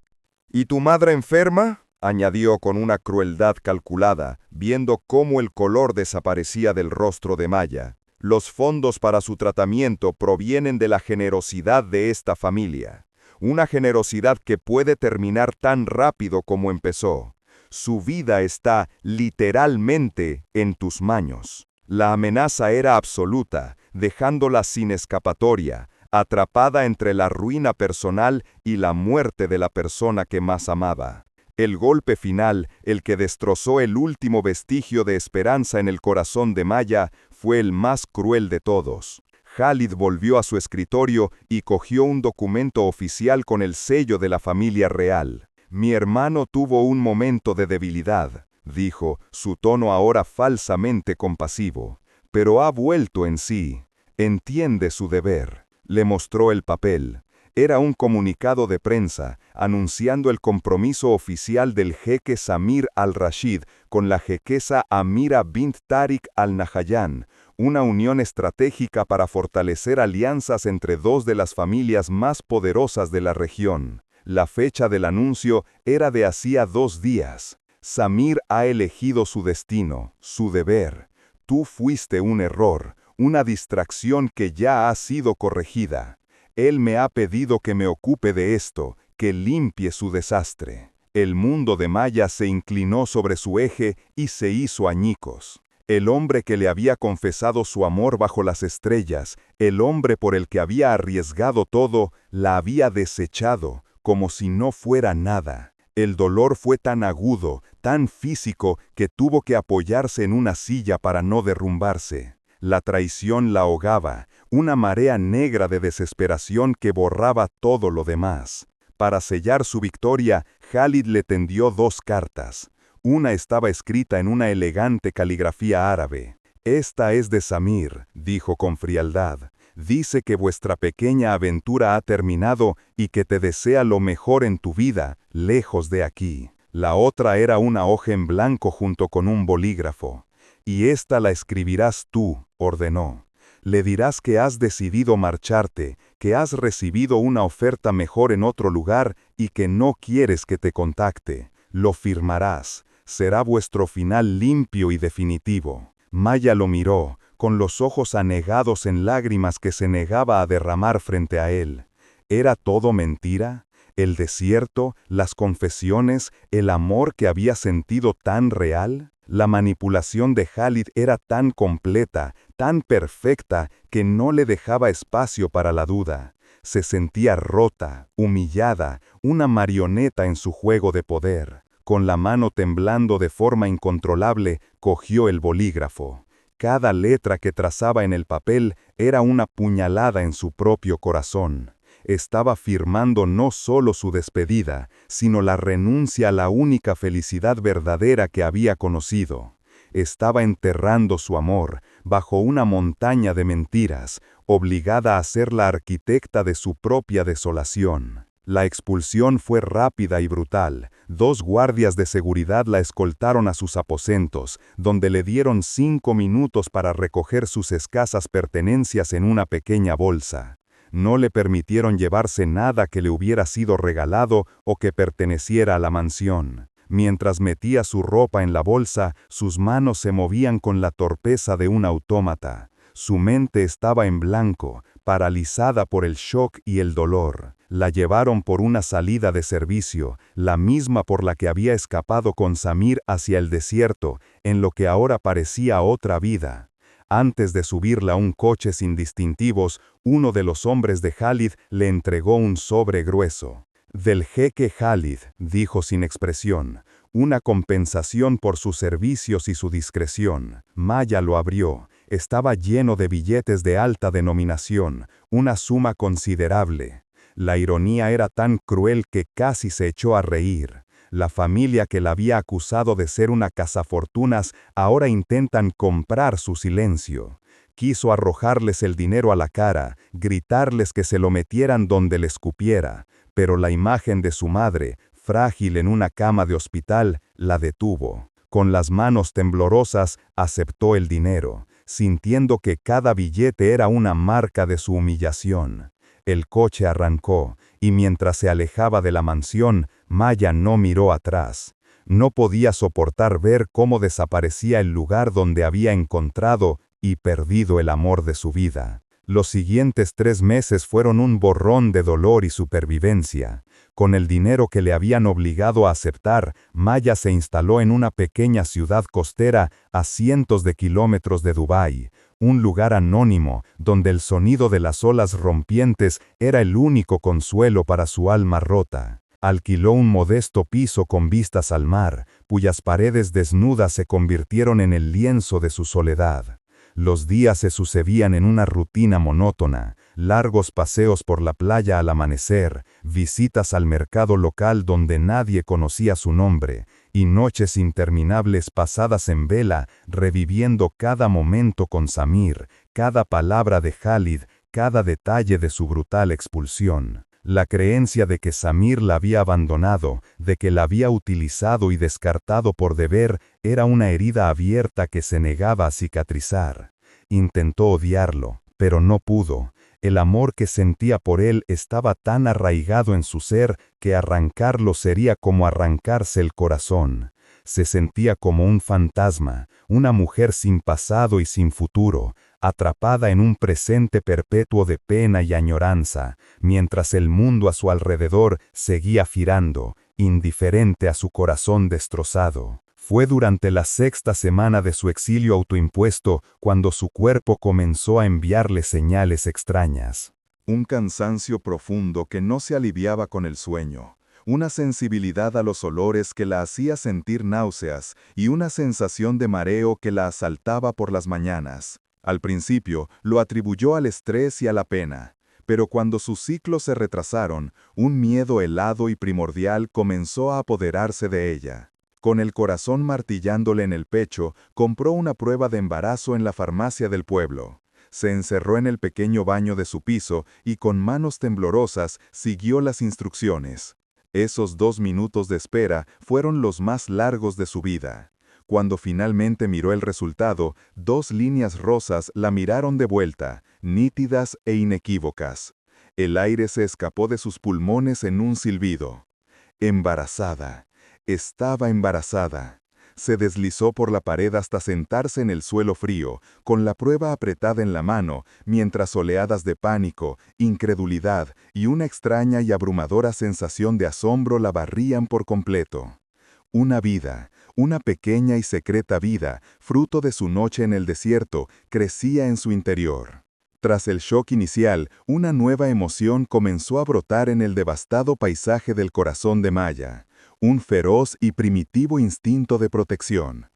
¿Y tu madre enferma?, añadió con una crueldad calculada, viendo cómo el color desaparecía del rostro de Maya. Los fondos para su tratamiento provienen de la generosidad de esta familia. Una generosidad que puede terminar tan rápido como empezó. Su vida está literalmente en tus manos. La amenaza era absoluta, dejándola sin escapatoria, atrapada entre la ruina personal y la muerte de la persona que más amaba. El golpe final, el que destrozó el último vestigio de esperanza en el corazón de Maya, fue el más cruel de todos. Khalid volvió a su escritorio y cogió un documento oficial con el sello de la familia real. Mi hermano tuvo un momento de debilidad, dijo, su tono ahora falsamente compasivo, pero ha vuelto en sí. Entiende su deber. Le mostró el papel. Era un comunicado de prensa, anunciando el compromiso oficial del jeque Samir al-Rashid con la jequesa Amira bint Tariq al-Nahyan, una unión estratégica para fortalecer alianzas entre dos de las familias más poderosas de la región. La fecha del anuncio era de hacía 2 días. Samir ha elegido su destino, su deber. Tú fuiste un error, una distracción que ya ha sido corregida. Él me ha pedido que me ocupe de esto, que limpie su desastre. El mundo de Maya se inclinó sobre su eje y se hizo añicos. El hombre que le había confesado su amor bajo las estrellas, el hombre por el que había arriesgado todo, la había desechado, como si no fuera nada. El dolor fue tan agudo, tan físico, que tuvo que apoyarse en una silla para no derrumbarse. La traición la ahogaba, una marea negra de desesperación que borraba todo lo demás. Para sellar su victoria, Khalid le tendió 2 cartas. Una estaba escrita en una elegante caligrafía árabe. «Esta es de Samir», dijo con frialdad. «Dice que vuestra pequeña aventura ha terminado y que te desea lo mejor en tu vida, lejos de aquí». La otra era una hoja en blanco junto con un bolígrafo. «Y esta la escribirás tú», ordenó. «Le dirás que has decidido marcharte, que has recibido una oferta mejor en otro lugar y que no quieres que te contacte. Lo firmarás. Será vuestro final limpio y definitivo». Maya lo miró, con los ojos anegados en lágrimas que se negaba a derramar frente a él. ¿Era todo mentira? ¿El desierto, las confesiones, el amor que había sentido tan real? La manipulación de Khalid era tan completa, tan perfecta, que no le dejaba espacio para la duda. Se sentía rota, humillada, una marioneta en su juego de poder. Con la mano temblando de forma incontrolable, cogió el bolígrafo. Cada letra que trazaba en el papel era una puñalada en su propio corazón. Estaba firmando no solo su despedida, sino la renuncia a la única felicidad verdadera que había conocido. Estaba enterrando su amor bajo una montaña de mentiras, obligada a ser la arquitecta de su propia desolación. La expulsión fue rápida y brutal. 2 guardias de seguridad la escoltaron a sus aposentos, donde le dieron 5 minutos para recoger sus escasas pertenencias en una pequeña bolsa. No le permitieron llevarse nada que le hubiera sido regalado o que perteneciera a la mansión. Mientras metía su ropa en la bolsa, sus manos se movían con la torpeza de un autómata. Su mente estaba en blanco, paralizada por el shock y el dolor. La llevaron por una salida de servicio, la misma por la que había escapado con Samir hacia el desierto, en lo que ahora parecía otra vida. Antes de subirla a un coche sin distintivos, uno de los hombres de Khalid le entregó un sobre grueso. «Del jeque Khalid», dijo sin expresión, «una compensación por sus servicios y su discreción». Maya lo abrió. Estaba lleno de billetes de alta denominación, una suma considerable. La ironía era tan cruel que casi se echó a reír. La familia que la había acusado de ser una cazafortunas ahora intentan comprar su silencio. Quiso arrojarles el dinero a la cara, gritarles que se lo metieran donde les cupiera, pero la imagen de su madre, frágil en una cama de hospital, la detuvo. Con las manos temblorosas, aceptó el dinero, sintiendo que cada billete era una marca de su humillación. El coche arrancó, y mientras se alejaba de la mansión, Maya no miró atrás. No podía soportar ver cómo desaparecía el lugar donde había encontrado y perdido el amor de su vida. Los siguientes 3 meses fueron un borrón de dolor y supervivencia. Con el dinero que le habían obligado a aceptar, Maya se instaló en una pequeña ciudad costera a cientos de kilómetros de Dubái, un lugar anónimo donde el sonido de las olas rompientes era el único consuelo para su alma rota. Alquiló un modesto piso con vistas al mar, cuyas paredes desnudas se convirtieron en el lienzo de su soledad. Los días se sucedían en una rutina monótona, largos paseos por la playa al amanecer, visitas al mercado local donde nadie conocía su nombre, y noches interminables pasadas en vela, reviviendo cada momento con Samir, cada palabra de Khalid, cada detalle de su brutal expulsión. La creencia de que Samir la había abandonado, de que la había utilizado y descartado por deber, era una herida abierta que se negaba a cicatrizar. Intentó odiarlo, pero no pudo. El amor que sentía por él estaba tan arraigado en su ser que arrancarlo sería como arrancarse el corazón. Se sentía como un fantasma, una mujer sin pasado y sin futuro, atrapada en un presente perpetuo de pena y añoranza, mientras el mundo a su alrededor seguía girando, indiferente a su corazón destrozado. Fue durante la 6ª semana de su exilio autoimpuesto cuando su cuerpo comenzó a enviarle señales extrañas. Un cansancio profundo que no se aliviaba con el sueño, una sensibilidad a los olores que la hacía sentir náuseas y una sensación de mareo que la asaltaba por las mañanas. Al principio, lo atribuyó al estrés y a la pena, pero cuando sus ciclos se retrasaron, un miedo helado y primordial comenzó a apoderarse de ella. Con el corazón martillándole en el pecho, compró una prueba de embarazo en la farmacia del pueblo. Se encerró en el pequeño baño de su piso y con manos temblorosas siguió las instrucciones. Esos 2 minutos de espera fueron los más largos de su vida. Cuando finalmente miró el resultado, 2 líneas rosas la miraron de vuelta, nítidas e inequívocas. El aire se escapó de sus pulmones en un silbido. Embarazada. Estaba embarazada. Se deslizó por la pared hasta sentarse en el suelo frío, con la prueba apretada en la mano, mientras oleadas de pánico, incredulidad y una extraña y abrumadora sensación de asombro la barrían por completo. Una vida, una pequeña y secreta vida, fruto de su noche en el desierto, crecía en su interior. Tras el shock inicial, una nueva emoción comenzó a brotar en el devastado paisaje del corazón de Maya. Un feroz y primitivo instinto de protección.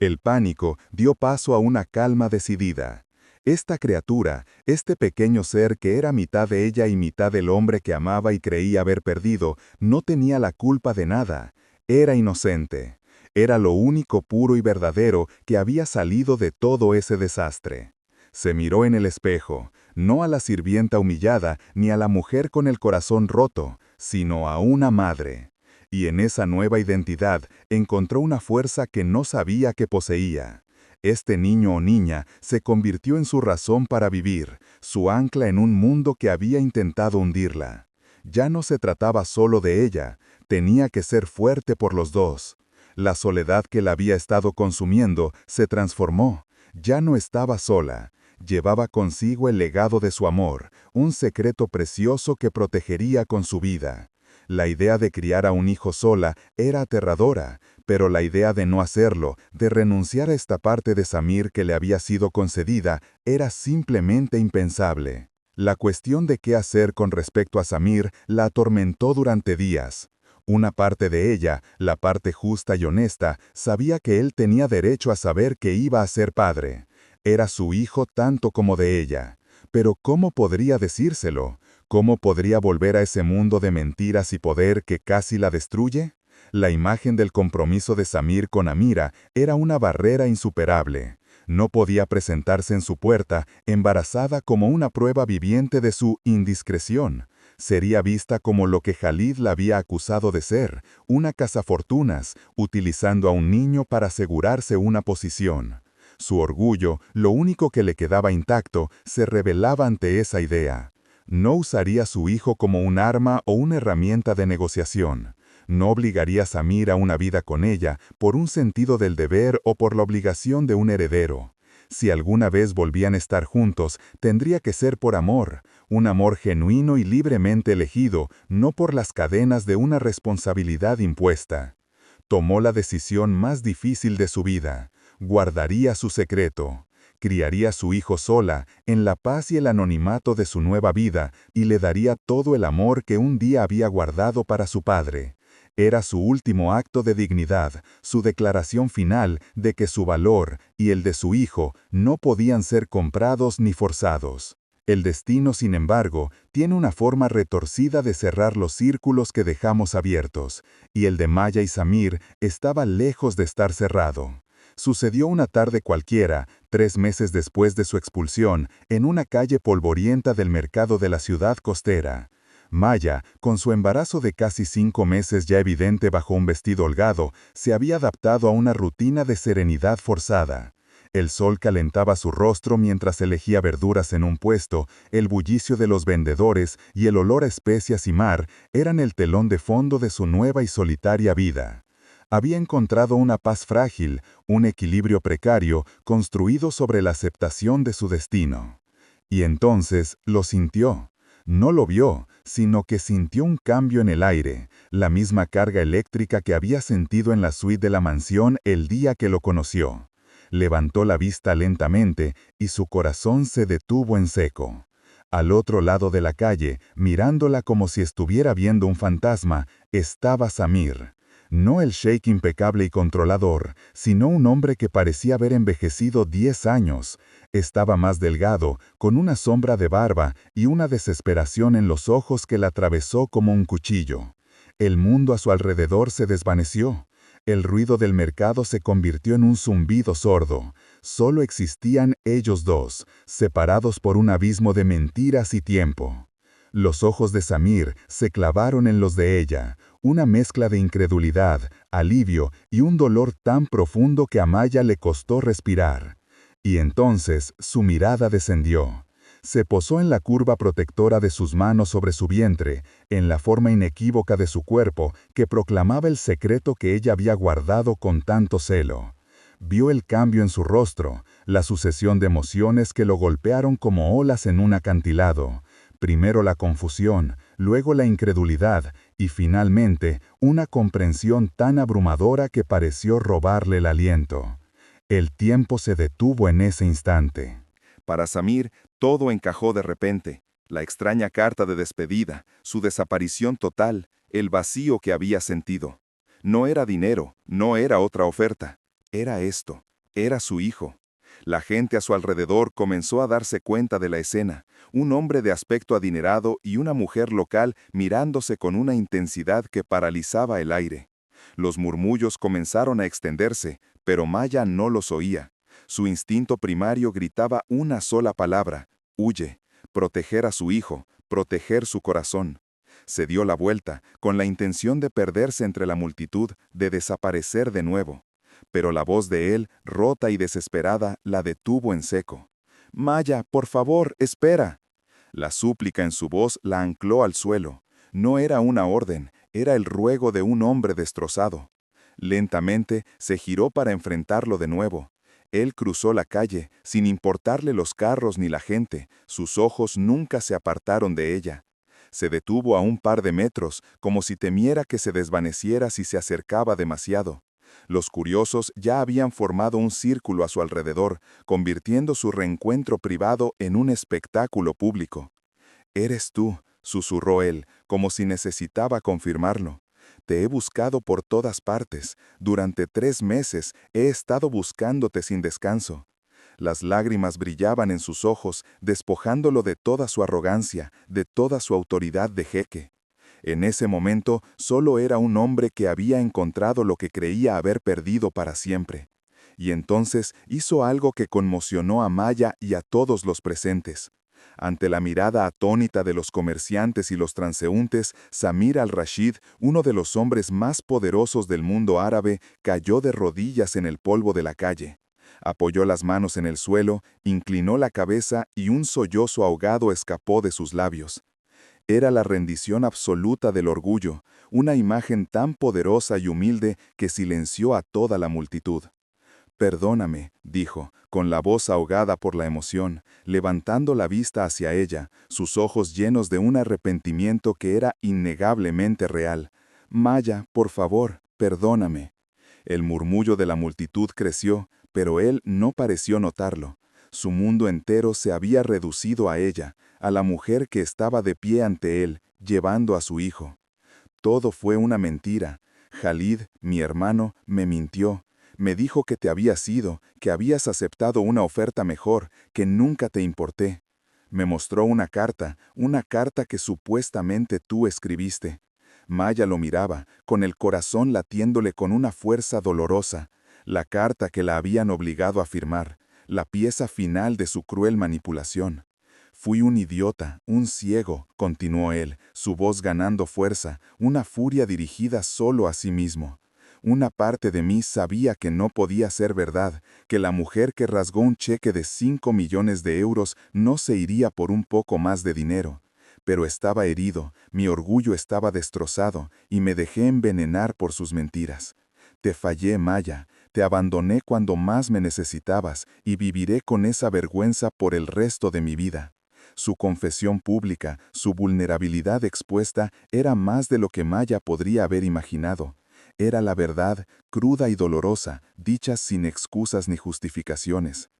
El pánico dio paso a una calma decidida. Esta criatura, este pequeño ser que era mitad de ella y mitad del hombre que amaba y creía haber perdido, no tenía la culpa de nada. Era inocente. Era lo único puro y verdadero que había salido de todo ese desastre. Se miró en el espejo, no a la sirvienta humillada ni a la mujer con el corazón roto, sino a una madre. Y en esa nueva identidad encontró una fuerza que no sabía que poseía. Este niño o niña se convirtió en su razón para vivir, su ancla en un mundo que había intentado hundirla. Ya no se trataba solo de ella, tenía que ser fuerte por los dos. La soledad que la había estado consumiendo se transformó, ya no estaba sola. Llevaba consigo el legado de su amor, un secreto precioso que protegería con su vida. La idea de criar a un hijo sola era aterradora, pero la idea de no hacerlo, de renunciar a esta parte de Samir que le había sido concedida, era simplemente impensable. La cuestión de qué hacer con respecto a Samir la atormentó durante días. Una parte de ella, la parte justa y honesta, sabía que él tenía derecho a saber que iba a ser padre. Era su hijo tanto como de ella. Pero ¿cómo podría decírselo? ¿Cómo podría volver a ese mundo de mentiras y poder que casi la destruye? La imagen del compromiso de Samir con Amira era una barrera insuperable. No podía presentarse en su puerta, embarazada como una prueba viviente de su indiscreción. Sería vista como lo que Khalid la había acusado de ser, una cazafortunas, utilizando a un niño para asegurarse una posición. Su orgullo, lo único que le quedaba intacto, se rebelaba ante esa idea. No usaría a su hijo como un arma o una herramienta de negociación. No obligaría a Samir a una vida con ella por un sentido del deber o por la obligación de un heredero. Si alguna vez volvían a estar juntos, tendría que ser por amor, un amor genuino y libremente elegido, no por las cadenas de una responsabilidad impuesta. Tomó la decisión más difícil de su vida. Guardaría su secreto. Criaría a su hijo sola, en la paz y el anonimato de su nueva vida, y le daría todo el amor que un día había guardado para su padre. Era su último acto de dignidad, su declaración final de que su valor y el de su hijo no podían ser comprados ni forzados. El destino, sin embargo, tiene una forma retorcida de cerrar los círculos que dejamos abiertos, y el de Maya y Samir estaba lejos de estar cerrado. Sucedió una tarde cualquiera, 3 meses después de su expulsión, en una calle polvorienta del mercado de la ciudad costera. Maya, con su embarazo de casi 5 meses ya evidente bajo un vestido holgado, se había adaptado a una rutina de serenidad forzada. El sol calentaba su rostro mientras elegía verduras en un puesto, el bullicio de los vendedores y el olor a especias y mar eran el telón de fondo de su nueva y solitaria vida. Había encontrado una paz frágil, un equilibrio precario, construido sobre la aceptación de su destino. Y entonces lo sintió. No lo vio, sino que sintió un cambio en el aire, la misma carga eléctrica que había sentido en la suite de la mansión el día que lo conoció. Levantó la vista lentamente y su corazón se detuvo en seco. Al otro lado de la calle, mirándola como si estuviera viendo un fantasma, estaba Samir. No el sheik impecable y controlador, sino un hombre que parecía haber envejecido 10 años. Estaba más delgado, con una sombra de barba y una desesperación en los ojos que la atravesó como un cuchillo. El mundo a su alrededor se desvaneció. El ruido del mercado se convirtió en un zumbido sordo. Solo existían ellos dos, separados por un abismo de mentiras y tiempo. Los ojos de Samir se clavaron en los de ella, una mezcla de incredulidad, alivio y un dolor tan profundo que a Maya le costó respirar. Y entonces su mirada descendió. Se posó en la curva protectora de sus manos sobre su vientre, en la forma inequívoca de su cuerpo que proclamaba el secreto que ella había guardado con tanto celo. Vio el cambio en su rostro, la sucesión de emociones que lo golpearon como olas en un acantilado. Primero la confusión, luego la incredulidad y finalmente una comprensión tan abrumadora que pareció robarle el aliento. El tiempo se detuvo en ese instante. Para Samir, todo encajó de repente. La extraña carta de despedida, su desaparición total, el vacío que había sentido. No era dinero, no era otra oferta. Era esto, era su hijo. La gente a su alrededor comenzó a darse cuenta de la escena, un hombre de aspecto adinerado y una mujer local mirándose con una intensidad que paralizaba el aire. Los murmullos comenzaron a extenderse, pero Maya no los oía. Su instinto primario gritaba una sola palabra: huye, proteger a su hijo, proteger su corazón. Se dio la vuelta, con la intención de perderse entre la multitud, de desaparecer de nuevo. Pero la voz de él, rota y desesperada, la detuvo en seco. «Maya, por favor, espera». La súplica en su voz la ancló al suelo. No era una orden, era el ruego de un hombre destrozado. Lentamente se giró para enfrentarlo de nuevo. Él cruzó la calle, sin importarle los carros ni la gente. Sus ojos nunca se apartaron de ella. Se detuvo a un par de metros, como si temiera que se desvaneciera si se acercaba demasiado. Los curiosos ya habían formado un círculo a su alrededor, convirtiendo su reencuentro privado en un espectáculo público. «Eres tú», susurró él, como si necesitaba confirmarlo. «Te he buscado por todas partes. Durante 3 meses he estado buscándote sin descanso». Las lágrimas brillaban en sus ojos, despojándolo de toda su arrogancia, de toda su autoridad de jeque. En ese momento, solo era un hombre que había encontrado lo que creía haber perdido para siempre. Y entonces hizo algo que conmocionó a Maya y a todos los presentes. Ante la mirada atónita de los comerciantes y los transeúntes, Samir al-Rashid, uno de los hombres más poderosos del mundo árabe, cayó de rodillas en el polvo de la calle. Apoyó las manos en el suelo, inclinó la cabeza y un sollozo ahogado escapó de sus labios. Era la rendición absoluta del orgullo, una imagen tan poderosa y humilde que silenció a toda la multitud. «Perdóname», dijo, con la voz ahogada por la emoción, levantando la vista hacia ella, sus ojos llenos de un arrepentimiento que era innegablemente real. «Maya, por favor, perdóname». El murmullo de la multitud creció, pero él no pareció notarlo. Su mundo entero se había reducido a ella, a la mujer que estaba de pie ante él, llevando a su hijo. Todo fue una mentira. Khalid, mi hermano, me mintió. Me dijo que te habías ido, que habías aceptado una oferta mejor, que nunca te importé. Me mostró una carta que supuestamente tú escribiste. Maya lo miraba, con el corazón latiéndole con una fuerza dolorosa. La carta que la habían obligado a firmar, la pieza final de su cruel manipulación. «Fui un idiota, un ciego», continuó él, su voz ganando fuerza, una furia dirigida solo a sí mismo. «Una parte de mí sabía que no podía ser verdad, que la mujer que rasgó un cheque de 5 millones de euros no se iría por un poco más de dinero. Pero estaba herido, mi orgullo estaba destrozado y me dejé envenenar por sus mentiras. Te fallé, Maya, te abandoné cuando más me necesitabas y viviré con esa vergüenza por el resto de mi vida». Su confesión pública, su vulnerabilidad expuesta, era más de lo que Maya podría haber imaginado. Era la verdad, cruda y dolorosa, dicha sin excusas ni justificaciones.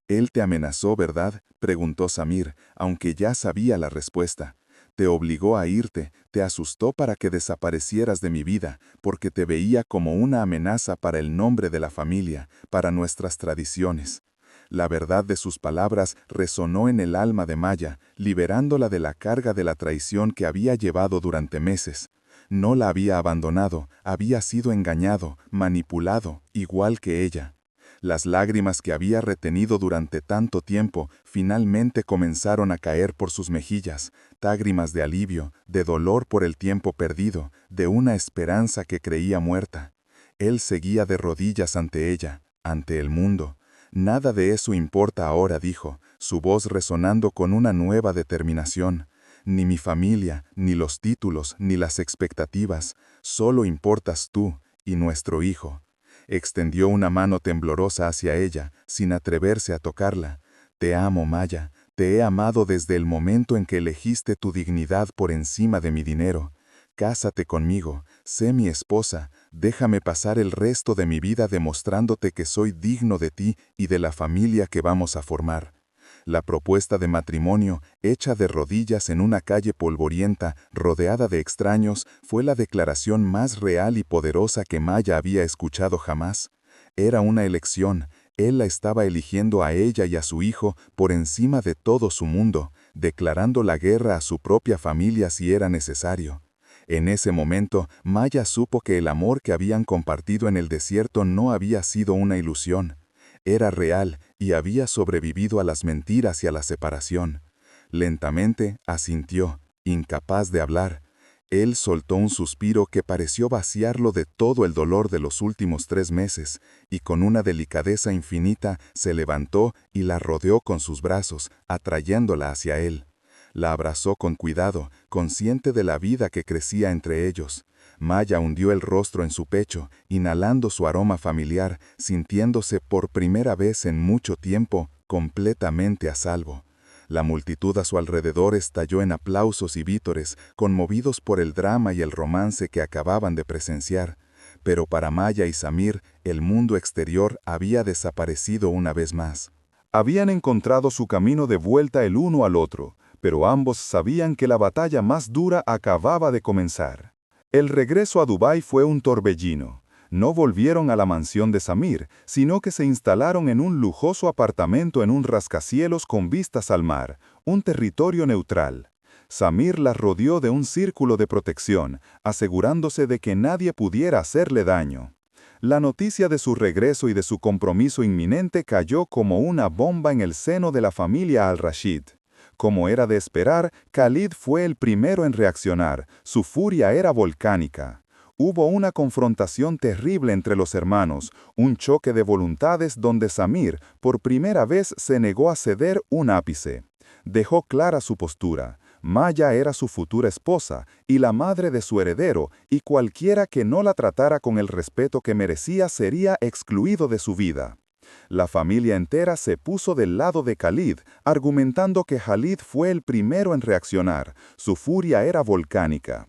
«Él te amenazó, ¿verdad?», preguntó Samir, aunque ya sabía la respuesta. «Te obligó a irte, te asustó para que desaparecieras de mi vida, porque te veía como una amenaza para el nombre de la familia, para nuestras tradiciones». La verdad de sus palabras resonó en el alma de Maya, liberándola de la carga de la traición que había llevado durante meses. No la había abandonado, había sido engañado, manipulado, igual que ella. Las lágrimas que había retenido durante tanto tiempo finalmente comenzaron a caer por sus mejillas, lágrimas de alivio, de dolor por el tiempo perdido, de una esperanza que creía muerta. Él seguía de rodillas ante ella, ante el mundo. «Nada de eso importa ahora», dijo, su voz resonando con una nueva determinación. «Ni mi familia, ni los títulos, ni las expectativas. Solo importas tú y nuestro hijo». Extendió una mano temblorosa hacia ella, sin atreverse a tocarla. «Te amo, Maya. Te he amado desde el momento en que elegiste tu dignidad por encima de mi dinero. Cásate conmigo, sé mi esposa, déjame pasar el resto de mi vida demostrándote que soy digno de ti y de la familia que vamos a formar». La propuesta de matrimonio, hecha de rodillas en una calle polvorienta, rodeada de extraños, fue la declaración más real y poderosa que Maya había escuchado jamás. Era una elección, Él la estaba eligiendo a ella y a su hijo por encima de todo su mundo, declarando la guerra a su propia familia si era necesario. En ese momento, Maya supo que el amor que habían compartido en el desierto no había sido una ilusión. Era real y había sobrevivido a las mentiras y a la separación. Lentamente asintió, incapaz de hablar. Él soltó un suspiro que pareció vaciarlo de todo el dolor de los últimos 3 meses, y con una delicadeza infinita se levantó y la rodeó con sus brazos, atrayéndola hacia él. La abrazó con cuidado, consciente de la vida que crecía entre ellos. Maya hundió el rostro en su pecho, inhalando su aroma familiar, sintiéndose por primera vez en mucho tiempo completamente a salvo. La multitud a su alrededor estalló en aplausos y vítores, conmovidos por el drama y el romance que acababan de presenciar. Pero para Maya y Samir, el mundo exterior había desaparecido una vez más. Habían encontrado su camino de vuelta el uno al otro, pero ambos sabían que la batalla más dura acababa de comenzar. El regreso a Dubái fue un torbellino. No volvieron a la mansión de Samir, sino que se instalaron en un lujoso apartamento en un rascacielos con vistas al mar, un territorio neutral. Samir la rodeó de un círculo de protección, asegurándose de que nadie pudiera hacerle daño. La noticia de su regreso y de su compromiso inminente cayó como una bomba en el seno de la familia Al-Rashid. Como era de esperar, Khalid fue el primero en reaccionar. Su furia era volcánica. Hubo una confrontación terrible entre los hermanos, un choque de voluntades donde Samir, por primera vez, se negó a ceder un ápice. Dejó clara su postura. Maya era su futura esposa y la madre de su heredero, y cualquiera que no la tratara con el respeto que merecía sería excluido de su vida. La familia entera se puso del lado de Khalid, argumentando que Khalid fue el primero en reaccionar. Su furia era volcánica.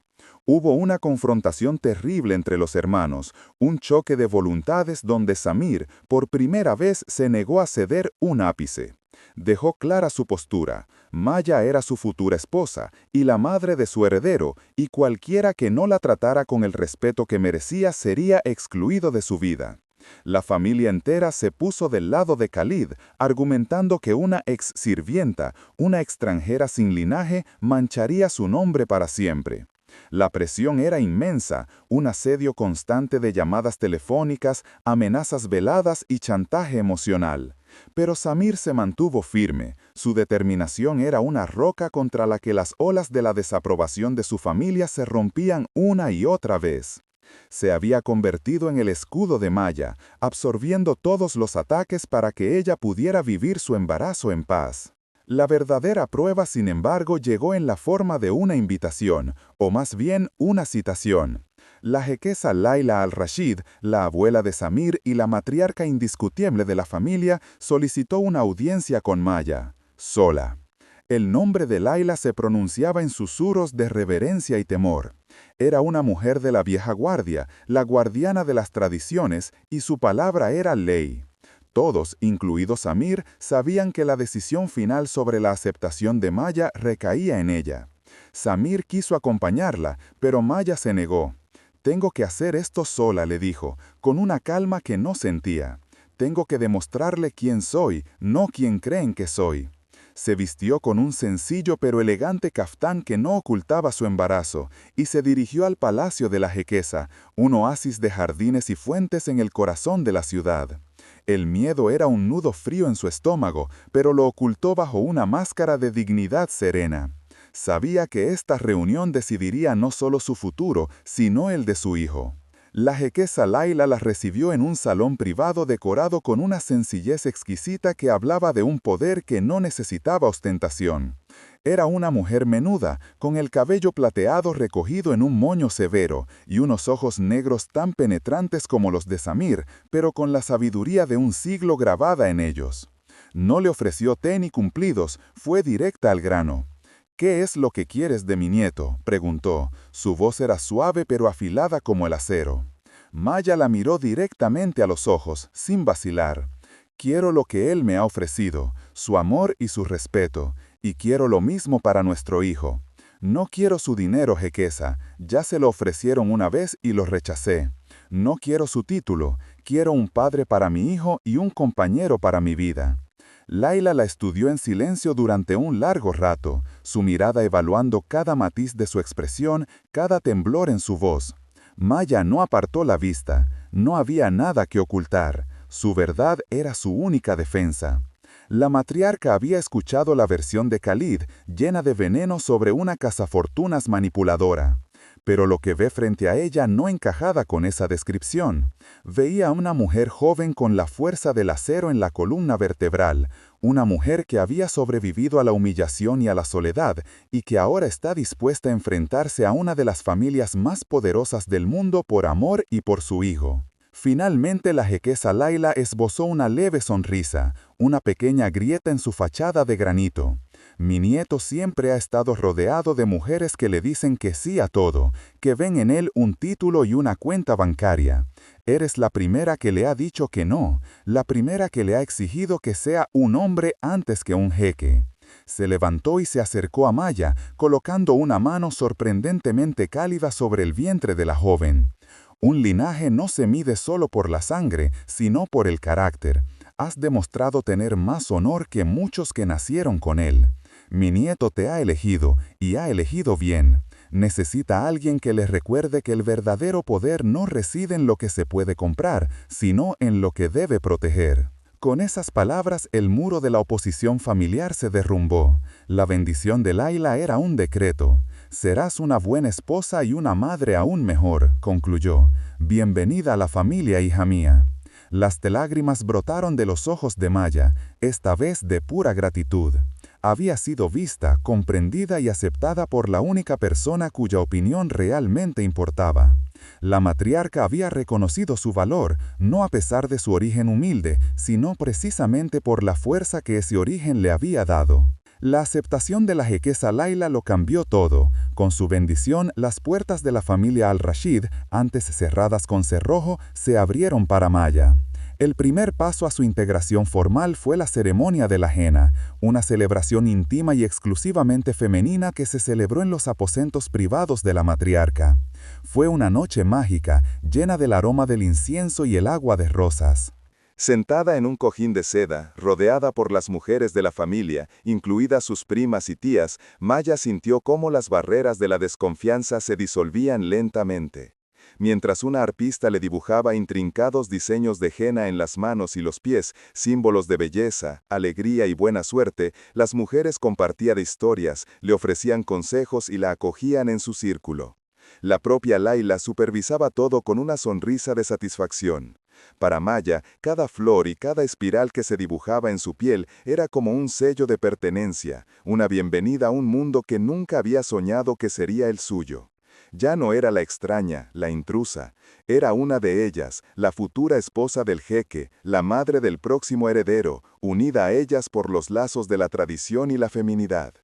Hubo una confrontación terrible entre los hermanos, un choque de voluntades donde Samir, por primera vez, se negó a ceder un ápice. Dejó clara su postura. Maya era su futura esposa y la madre de su heredero, y cualquiera que no la tratara con el respeto que merecía sería excluido de su vida. La familia entera se puso del lado de Khalid, argumentando que una ex sirvienta, una extranjera sin linaje, mancharía su nombre para siempre. La presión era inmensa, un asedio constante de llamadas telefónicas, amenazas veladas y chantaje emocional. Pero Samir se mantuvo firme. Su determinación era una roca contra la que las olas de la desaprobación de su familia se rompían una y otra vez. Se había convertido en el escudo de Maya, absorbiendo todos los ataques para que ella pudiera vivir su embarazo en paz. La verdadera prueba, sin embargo, llegó en la forma de una invitación, o más bien una citación. La jequesa Laila Al-Rashid, la abuela de Samir y la matriarca indiscutible de la familia, solicitó una audiencia con Maya, sola. El nombre de Laila se pronunciaba en susurros de reverencia y temor. Era una mujer de la vieja guardia, la guardiana de las tradiciones, y su palabra era ley. Todos, incluido Samir, sabían que la decisión final sobre la aceptación de Maya recaía en ella. Samir quiso acompañarla, pero Maya se negó. «Tengo que hacer esto sola», le dijo, con una calma que no sentía. «Tengo que demostrarle quién soy, no quién creen que soy». Se vistió con un sencillo pero elegante caftán que no ocultaba su embarazo, y se dirigió al palacio de la jequesa, un oasis de jardines y fuentes en el corazón de la ciudad. El miedo era un nudo frío en su estómago, pero lo ocultó bajo una máscara de dignidad serena. Sabía que esta reunión decidiría no solo su futuro, sino el de su hijo. La jequesa Laila la recibió en un salón privado decorado con una sencillez exquisita que hablaba de un poder que no necesitaba ostentación. Era una mujer menuda, con el cabello plateado recogido en un moño severo y unos ojos negros tan penetrantes como los de Samir, pero con la sabiduría de un siglo grabada en ellos. No le ofreció té ni cumplidos, fue directa al grano. «¿Qué es lo que quieres de mi nieto?», preguntó. Su voz era suave pero afilada como el acero. Maya la miró directamente a los ojos, sin vacilar. «Quiero lo que él me ha ofrecido, su amor y su respeto, y quiero lo mismo para nuestro hijo. No quiero su dinero, jequesa, ya se lo ofrecieron una vez y lo rechacé. No quiero su título, Quiero un padre para mi hijo y un compañero para mi vida. Layla la estudió en silencio durante un largo rato, su mirada evaluando cada matiz de su expresión, cada temblor en su voz. Maya no apartó la vista, no había nada que ocultar, su verdad era su única defensa. La matriarca había escuchado la versión de Khalid, llena de veneno sobre una cazafortunas manipuladora. Pero lo que ve frente a ella no encajaba con esa descripción. Veía a una mujer joven con la fuerza del acero en la columna vertebral, una mujer que había sobrevivido a la humillación y a la soledad, y que ahora está dispuesta a enfrentarse a una de las familias más poderosas del mundo por amor y por su hijo. Finalmente la jequesa Layla esbozó una leve sonrisa, una pequeña grieta en su fachada de granito. Mi nieto siempre ha estado rodeado de mujeres que le dicen que sí a todo, que ven en él un título y una cuenta bancaria. Eres la primera que le ha dicho que no, la primera que le ha exigido que sea un hombre antes que un jeque. Se levantó y se acercó a Maya, colocando una mano sorprendentemente cálida sobre el vientre de la joven. Un linaje no se mide solo por la sangre, sino por el carácter. Has demostrado tener más honor que muchos que nacieron con él. Mi nieto te ha elegido, y ha elegido bien. Necesita a alguien que le recuerde que el verdadero poder no reside en lo que se puede comprar, sino en lo que debe proteger. Con esas palabras, el muro de la oposición familiar se derrumbó. La bendición de Layla era un decreto. Serás una buena esposa y una madre aún mejor, concluyó. Bienvenida a la familia, hija mía. Las lágrimas brotaron de los ojos de Maya, esta vez de pura gratitud. Había sido vista, comprendida y aceptada por la única persona cuya opinión realmente importaba. La matriarca había reconocido su valor, no a pesar de su origen humilde, sino precisamente por la fuerza que ese origen le había dado. La aceptación de la jequesa Layla lo cambió todo. Con su bendición, las puertas de la familia Al-Rashid, antes cerradas con cerrojo, se abrieron para Maya. El primer paso a su integración formal fue la ceremonia de la henna, una celebración íntima y exclusivamente femenina que se celebró en los aposentos privados de la matriarca. Fue una noche mágica, llena del aroma del incienso y el agua de rosas. Sentada en un cojín de seda, rodeada por las mujeres de la familia, incluidas sus primas y tías, Maya sintió cómo las barreras de la desconfianza se disolvían lentamente. Mientras una arpista le dibujaba intrincados diseños de henna en las manos y los pies, símbolos de belleza, alegría y buena suerte, las mujeres compartían historias, le ofrecían consejos y la acogían en su círculo. La propia Layla supervisaba todo con una sonrisa de satisfacción. Para Maya, cada flor y cada espiral que se dibujaba en su piel era como un sello de pertenencia, una bienvenida a un mundo que nunca había soñado que sería el suyo. Ya no era la extraña, la intrusa, era una de ellas, la futura esposa del jeque, la madre del próximo heredero, unida a ellas por los lazos de la tradición y la feminidad.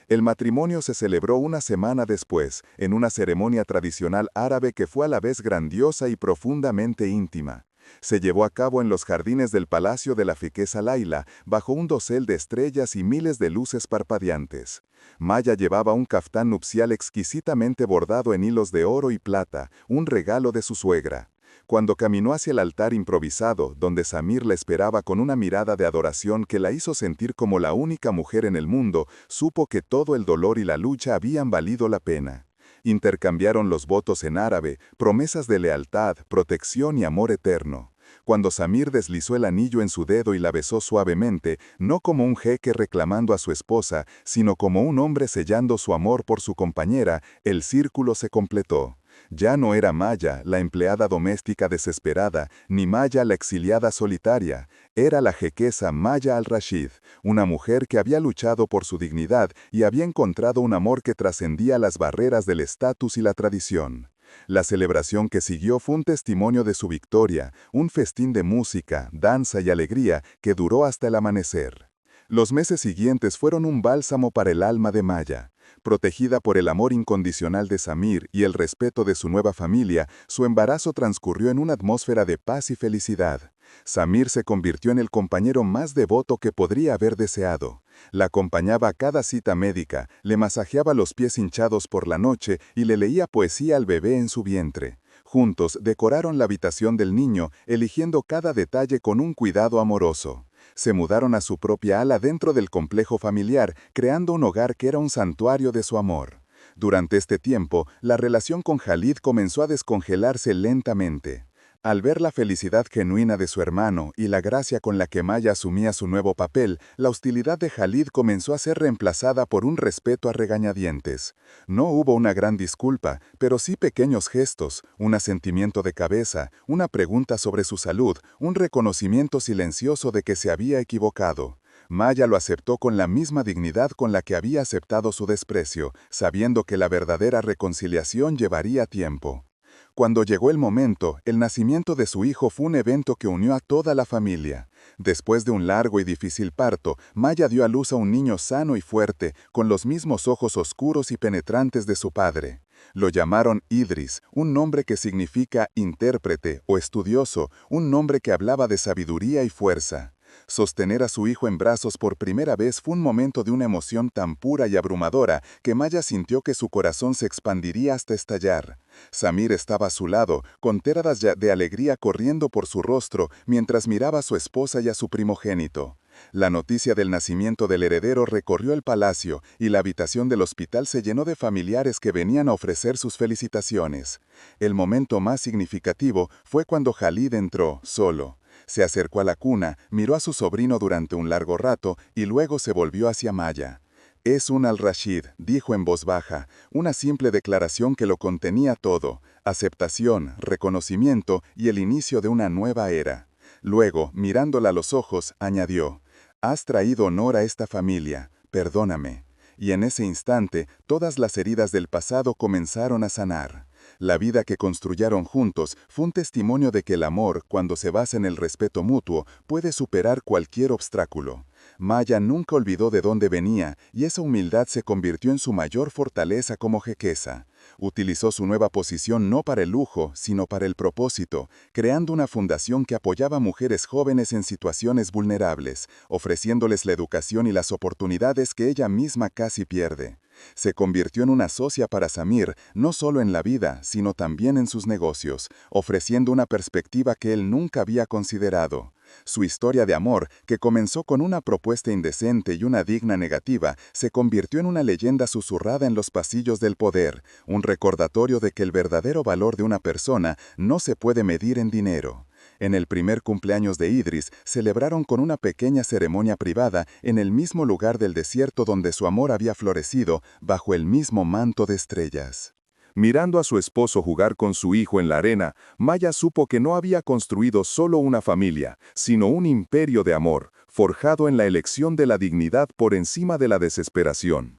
El matrimonio se celebró una semana después, en una ceremonia tradicional árabe que fue a la vez grandiosa y profundamente íntima. Se llevó a cabo en los jardines del palacio de la jequesa Layla, bajo un dosel de estrellas y miles de luces parpadeantes. Maya llevaba un caftán nupcial exquisitamente bordado en hilos de oro y plata, un regalo de su suegra. Cuando caminó hacia el altar improvisado, donde Samir la esperaba con una mirada de adoración que la hizo sentir como la única mujer en el mundo, supo que todo el dolor y la lucha habían valido la pena. Intercambiaron los votos en árabe, promesas de lealtad, protección y amor eterno. Cuando Samir deslizó el anillo en su dedo y la besó suavemente, no como un jeque reclamando a su esposa, sino como un hombre sellando su amor por su compañera, el círculo se completó. Ya no era Maya, la empleada doméstica desesperada, ni Maya, la exiliada solitaria. Era la jequesa Maya Al-Rashid, una mujer que había luchado por su dignidad y había encontrado un amor que trascendía las barreras del estatus y la tradición. La celebración que siguió fue un testimonio de su victoria, un festín de música, danza y alegría que duró hasta el amanecer. Los meses siguientes fueron un bálsamo para el alma de Maya. Protegida por el amor incondicional de Samir y el respeto de su nueva familia, su embarazo transcurrió en una atmósfera de paz y felicidad. Samir se convirtió en el compañero más devoto que podría haber deseado. La acompañaba a cada cita médica, le masajeaba los pies hinchados por la noche y le leía poesía al bebé en su vientre. Juntos decoraron la habitación del niño, eligiendo cada detalle con un cuidado amoroso. Se mudaron a su propia ala dentro del complejo familiar, creando un hogar que era un santuario de su amor. Durante este tiempo, la relación con Khalid comenzó a descongelarse lentamente. Al ver la felicidad genuina de su hermano y la gracia con la que Maya asumía su nuevo papel, la hostilidad de Khalid comenzó a ser reemplazada por un respeto a regañadientes. No hubo una gran disculpa, pero sí pequeños gestos, un asentimiento de cabeza, una pregunta sobre su salud, un reconocimiento silencioso de que se había equivocado. Maya lo aceptó con la misma dignidad con la que había aceptado su desprecio, sabiendo que la verdadera reconciliación llevaría tiempo. Cuando llegó el momento, el nacimiento de su hijo fue un evento que unió a toda la familia. Después de un largo y difícil parto, Maya dio a luz a un niño sano y fuerte, con los mismos ojos oscuros y penetrantes de su padre. Lo llamaron Idris, un nombre que significa intérprete o estudioso, un nombre que hablaba de sabiduría y fuerza. Sostener a su hijo en brazos por primera vez fue un momento de una emoción tan pura y abrumadora que Maya sintió que su corazón se expandiría hasta estallar. Samir estaba a su lado, con teradas de alegría corriendo por su rostro mientras miraba a su esposa y a su primogénito. La noticia del nacimiento del heredero recorrió el palacio y la habitación del hospital se llenó de familiares que venían a ofrecer sus felicitaciones. El momento más significativo fue cuando Khalid entró, solo. Se acercó a la cuna, miró a su sobrino durante un largo rato y luego se volvió hacia Maya. «Es un al-Rashid», dijo en voz baja, una simple declaración que lo contenía todo: aceptación, reconocimiento y el inicio de una nueva era. Luego, mirándola a los ojos, añadió: «Has traído honor a esta familia, perdóname». Y en ese instante, todas las heridas del pasado comenzaron a sanar. La vida que construyeron juntos fue un testimonio de que el amor, cuando se basa en el respeto mutuo, puede superar cualquier obstáculo. Maya nunca olvidó de dónde venía, y esa humildad se convirtió en su mayor fortaleza como jequesa. Utilizó su nueva posición no para el lujo, sino para el propósito, creando una fundación que apoyaba a mujeres jóvenes en situaciones vulnerables, ofreciéndoles la educación y las oportunidades que ella misma casi pierde. Se convirtió en una socia para Samir, no solo en la vida, sino también en sus negocios, ofreciendo una perspectiva que él nunca había considerado. Su historia de amor, que comenzó con una propuesta indecente y una digna negativa, se convirtió en una leyenda susurrada en los pasillos del poder, un recordatorio de que el verdadero valor de una persona no se puede medir en dinero. En el primer cumpleaños de Idris, celebraron con una pequeña ceremonia privada en el mismo lugar del desierto donde su amor había florecido, bajo el mismo manto de estrellas. Mirando a su esposo jugar con su hijo en la arena, Maya supo que no había construido solo una familia, sino un imperio de amor, forjado en la elección de la dignidad por encima de la desesperación.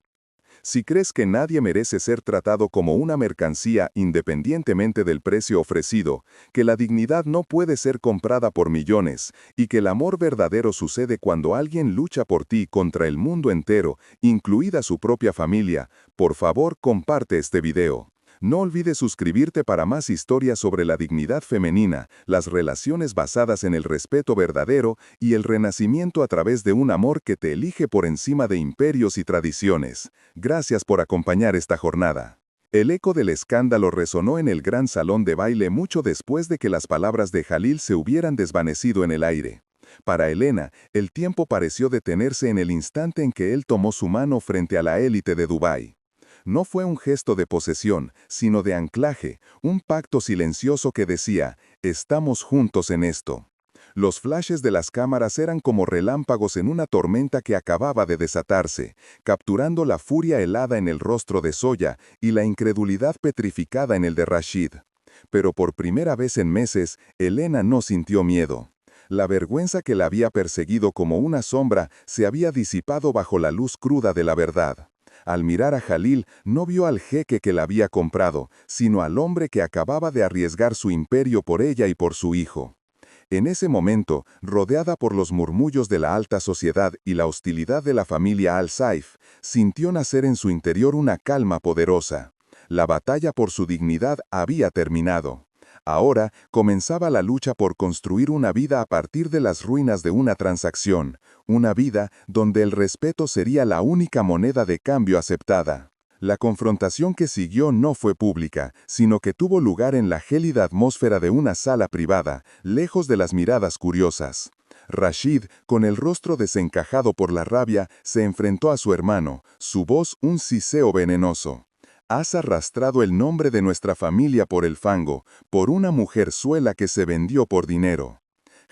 Si crees que nadie merece ser tratado como una mercancía independientemente del precio ofrecido, que la dignidad no puede ser comprada por millones, y que el amor verdadero sucede cuando alguien lucha por ti contra el mundo entero, incluida su propia familia, por favor comparte este video. No olvides suscribirte para más historias sobre la dignidad femenina, las relaciones basadas en el respeto verdadero y el renacimiento a través de un amor que te elige por encima de imperios y tradiciones. Gracias por acompañar esta jornada. El eco del escándalo resonó en el gran salón de baile mucho después de que las palabras de Jalil se hubieran desvanecido en el aire. Para Elena, el tiempo pareció detenerse en el instante en que él tomó su mano frente a la élite de Dubái. No fue un gesto de posesión, sino de anclaje, un pacto silencioso que decía: «Estamos juntos en esto». Los flashes de las cámaras eran como relámpagos en una tormenta que acababa de desatarse, capturando la furia helada en el rostro de Zoya y la incredulidad petrificada en el de Rashid. Pero por primera vez en meses, Elena no sintió miedo. La vergüenza que la había perseguido como una sombra se había disipado bajo la luz cruda de la verdad. Al mirar a Jalil, no vio al jeque que la había comprado, sino al hombre que acababa de arriesgar su imperio por ella y por su hijo. En ese momento, rodeada por los murmullos de la alta sociedad y la hostilidad de la familia Al-Saif, sintió nacer en su interior una calma poderosa. La batalla por su dignidad había terminado. Ahora comenzaba la lucha por construir una vida a partir de las ruinas de una transacción, una vida donde el respeto sería la única moneda de cambio aceptada. La confrontación que siguió no fue pública, sino que tuvo lugar en la gélida atmósfera de una sala privada, lejos de las miradas curiosas. Rashid, con el rostro desencajado por la rabia, se enfrentó a su hermano, su voz un siseo venenoso. Has arrastrado el nombre de nuestra familia por el fango, por una mujerzuela que se vendió por dinero.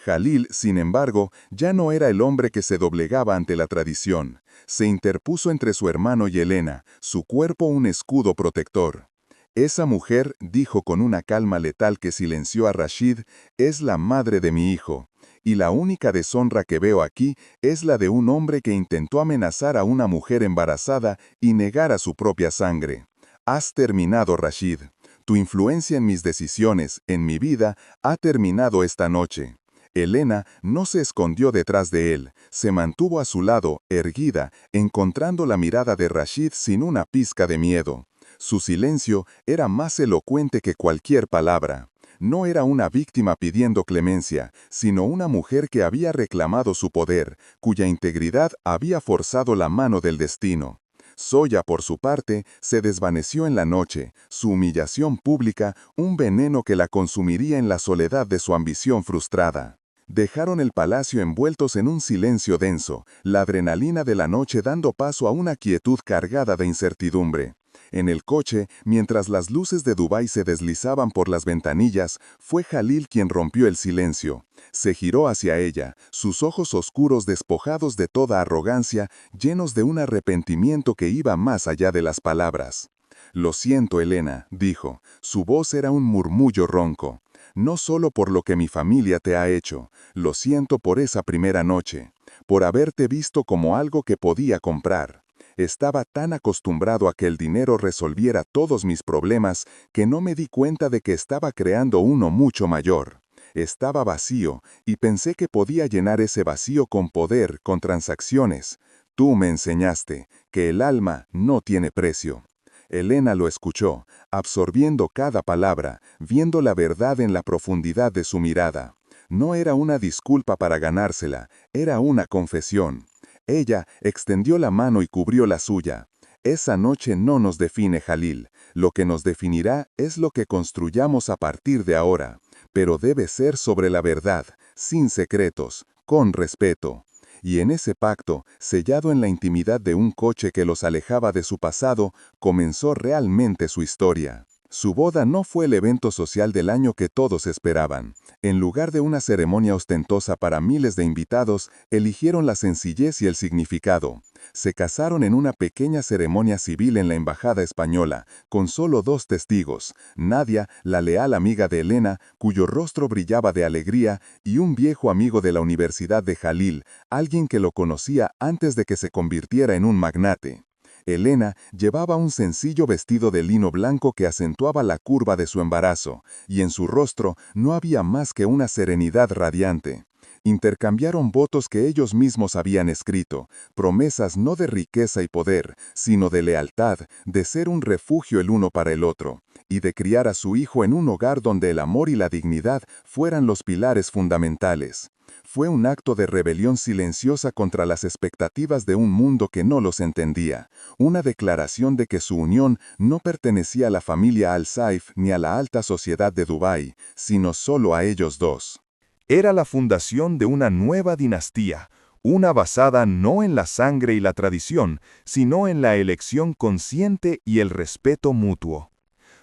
Jalil, sin embargo, ya no era el hombre que se doblegaba ante la tradición. Se interpuso entre su hermano y Elena, su cuerpo un escudo protector. Esa mujer, dijo con una calma letal que silenció a Rashid, es la madre de mi hijo. Y la única deshonra que veo aquí es la de un hombre que intentó amenazar a una mujer embarazada y negar a su propia sangre. Has terminado, Rashid. Tu influencia en mis decisiones, en mi vida, ha terminado esta noche. Elena no se escondió detrás de él, se mantuvo a su lado, erguida, encontrando la mirada de Rashid sin una pizca de miedo. Su silencio era más elocuente que cualquier palabra. No era una víctima pidiendo clemencia, sino una mujer que había reclamado su poder, cuya integridad había forzado la mano del destino. Zoya, por su parte, se desvaneció en la noche, su humillación pública, un veneno que la consumiría en la soledad de su ambición frustrada. Dejaron el palacio envueltos en un silencio denso, la adrenalina de la noche dando paso a una quietud cargada de incertidumbre. En el coche, mientras las luces de Dubái se deslizaban por las ventanillas, fue Jalil quien rompió el silencio. Se giró hacia ella, sus ojos oscuros despojados de toda arrogancia, llenos de un arrepentimiento que iba más allá de las palabras. «Lo siento, Elena», dijo. Su voz era un murmullo ronco. «No solo por lo que mi familia te ha hecho, lo siento por esa primera noche, por haberte visto como algo que podía comprar. Estaba tan acostumbrado a que el dinero resolviera todos mis problemas que no me di cuenta de que estaba creando uno mucho mayor. Estaba vacío y pensé que podía llenar ese vacío con poder, con transacciones. Tú me enseñaste que el alma no tiene precio». Elena lo escuchó, absorbiendo cada palabra, viendo la verdad en la profundidad de su mirada. No era una disculpa para ganársela, era una confesión. Ella extendió la mano y cubrió la suya. Esa noche no nos define, Jalil. Lo que nos definirá es lo que construyamos a partir de ahora. Pero debe ser sobre la verdad, sin secretos, con respeto. Y en ese pacto, sellado en la intimidad de un coche que los alejaba de su pasado, comenzó realmente su historia. Su boda no fue el evento social del año que todos esperaban. En lugar de una ceremonia ostentosa para miles de invitados, eligieron la sencillez y el significado. Se casaron en una pequeña ceremonia civil en la embajada española, con solo 2 testigos, Nadia, la leal amiga de Elena, cuyo rostro brillaba de alegría, y un viejo amigo de la Universidad de Jalil, alguien que lo conocía antes de que se convirtiera en un magnate. Elena llevaba un sencillo vestido de lino blanco que acentuaba la curva de su embarazo, y en su rostro no había más que una serenidad radiante. Intercambiaron votos que ellos mismos habían escrito, promesas no de riqueza y poder, sino de lealtad, de ser un refugio el uno para el otro, y de criar a su hijo en un hogar donde el amor y la dignidad fueran los pilares fundamentales. Fue un acto de rebelión silenciosa contra las expectativas de un mundo que no los entendía, una declaración de que su unión no pertenecía a la familia Al-Saif ni a la alta sociedad de Dubái, sino solo a ellos dos. Era la fundación de una nueva dinastía, una basada no en la sangre y la tradición, sino en la elección consciente y el respeto mutuo.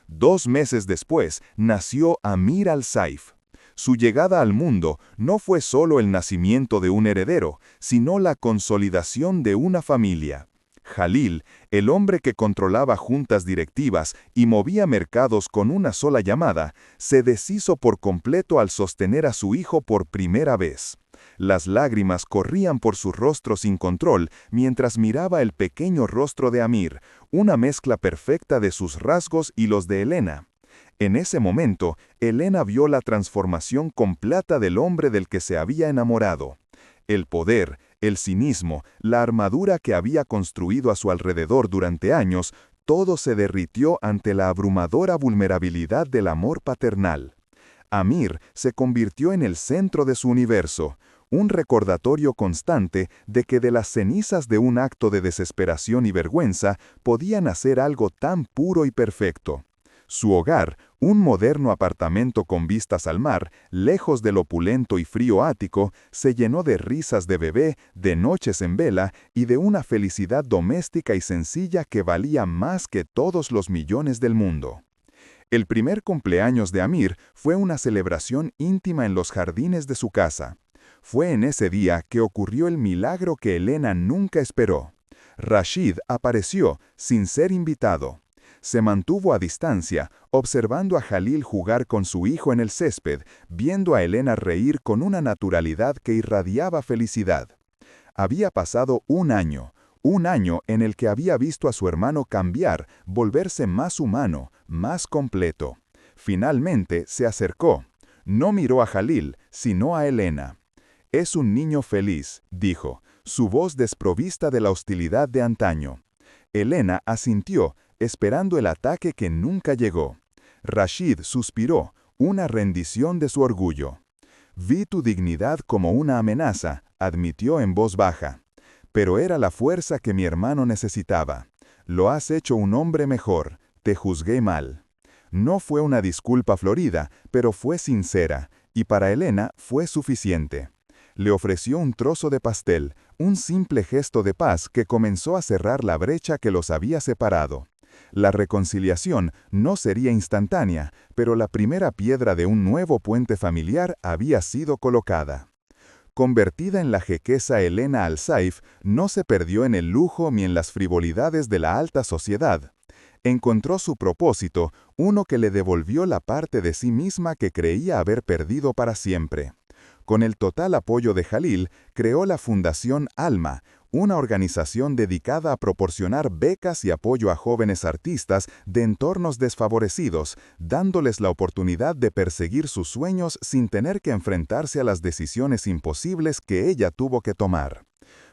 2 meses después nació Amir al-Saif. Su llegada al mundo no fue solo el nacimiento de un heredero, sino la consolidación de una familia. Jalil, el hombre que controlaba juntas directivas y movía mercados con una sola llamada, se deshizo por completo al sostener a su hijo por primera vez. Las lágrimas corrían por su rostro sin control mientras miraba el pequeño rostro de Amir, una mezcla perfecta de sus rasgos y los de Elena. En ese momento, Elena vio la transformación completa del hombre del que se había enamorado. El poder, el cinismo, la armadura que había construido a su alrededor durante años, todo se derritió ante la abrumadora vulnerabilidad del amor paternal. Amir se convirtió en el centro de su universo, un recordatorio constante de que de las cenizas de un acto de desesperación y vergüenza podía nacer algo tan puro y perfecto. Su hogar, un moderno apartamento con vistas al mar, lejos del opulento y frío ático, se llenó de risas de bebé, de noches en vela y de una felicidad doméstica y sencilla que valía más que todos los millones del mundo. El primer cumpleaños de Amir fue una celebración íntima en los jardines de su casa. Fue en ese día que ocurrió el milagro que Elena nunca esperó. Rashid apareció sin ser invitado. Se mantuvo a distancia, observando a Jalil jugar con su hijo en el césped, viendo a Elena reír con una naturalidad que irradiaba felicidad. Había pasado un año en el que había visto a su hermano cambiar, volverse más humano, más completo. Finalmente se acercó. No miró a Jalil, sino a Elena. «Es un niño feliz», dijo, su voz desprovista de la hostilidad de antaño. Elena asintió, esperando el ataque que nunca llegó. Rashid suspiró, una rendición de su orgullo. «Vi tu dignidad como una amenaza», admitió en voz baja. «Pero era la fuerza que mi hermano necesitaba. Lo has hecho un hombre mejor, te juzgué mal». No fue una disculpa florida, pero fue sincera, y para Elena fue suficiente. Le ofreció un trozo de pastel, un simple gesto de paz que comenzó a cerrar la brecha que los había separado. La reconciliación no sería instantánea, pero la primera piedra de un nuevo puente familiar había sido colocada. Convertida en la jequesa Elena Al-Saif, no se perdió en el lujo ni en las frivolidades de la alta sociedad. Encontró su propósito, uno que le devolvió la parte de sí misma que creía haber perdido para siempre. Con el total apoyo de Jalil, creó la Fundación Alma, una organización dedicada a proporcionar becas y apoyo a jóvenes artistas de entornos desfavorecidos, dándoles la oportunidad de perseguir sus sueños sin tener que enfrentarse a las decisiones imposibles que ella tuvo que tomar.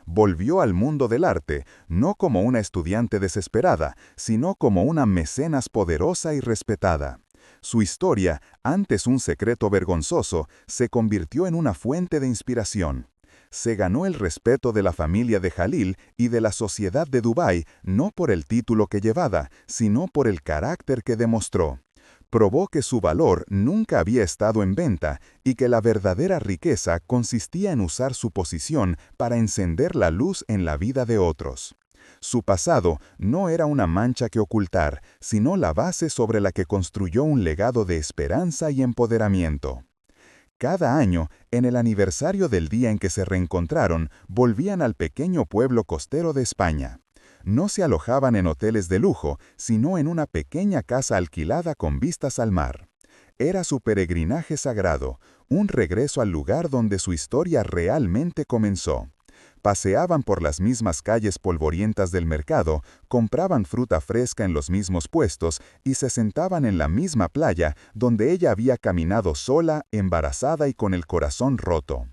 Volvió al mundo del arte, no como una estudiante desesperada, sino como una mecenas poderosa y respetada. Su historia, antes un secreto vergonzoso, se convirtió en una fuente de inspiración. Se ganó el respeto de la familia de Jalil y de la sociedad de Dubái no por el título que llevaba, sino por el carácter que demostró. Probó que su valor nunca había estado en venta y que la verdadera riqueza consistía en usar su posición para encender la luz en la vida de otros. Su pasado no era una mancha que ocultar, sino la base sobre la que construyó un legado de esperanza y empoderamiento. Cada año, en el aniversario del día en que se reencontraron, volvían al pequeño pueblo costero de España. No se alojaban en hoteles de lujo, sino en una pequeña casa alquilada con vistas al mar. Era su peregrinaje sagrado, un regreso al lugar donde su historia realmente comenzó. Paseaban por las mismas calles polvorientas del mercado, compraban fruta fresca en los mismos puestos y se sentaban en la misma playa donde ella había caminado sola, embarazada y con el corazón roto.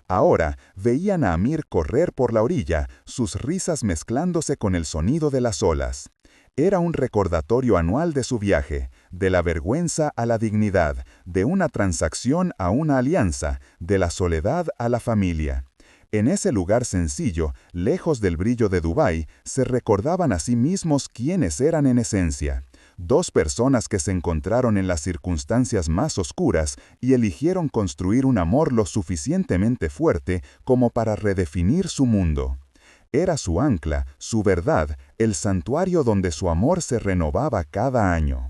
Ahora veían a Amir correr por la orilla, sus risas mezclándose con el sonido de las olas. Era un recordatorio anual de su viaje, de la vergüenza a la dignidad, de una transacción a una alianza, de la soledad a la familia. En ese lugar sencillo, lejos del brillo de Dubái, se recordaban a sí mismos quiénes eran en esencia. Dos personas que se encontraron en las circunstancias más oscuras y eligieron construir un amor lo suficientemente fuerte como para redefinir su mundo. Era su ancla, su verdad, el santuario donde su amor se renovaba cada año.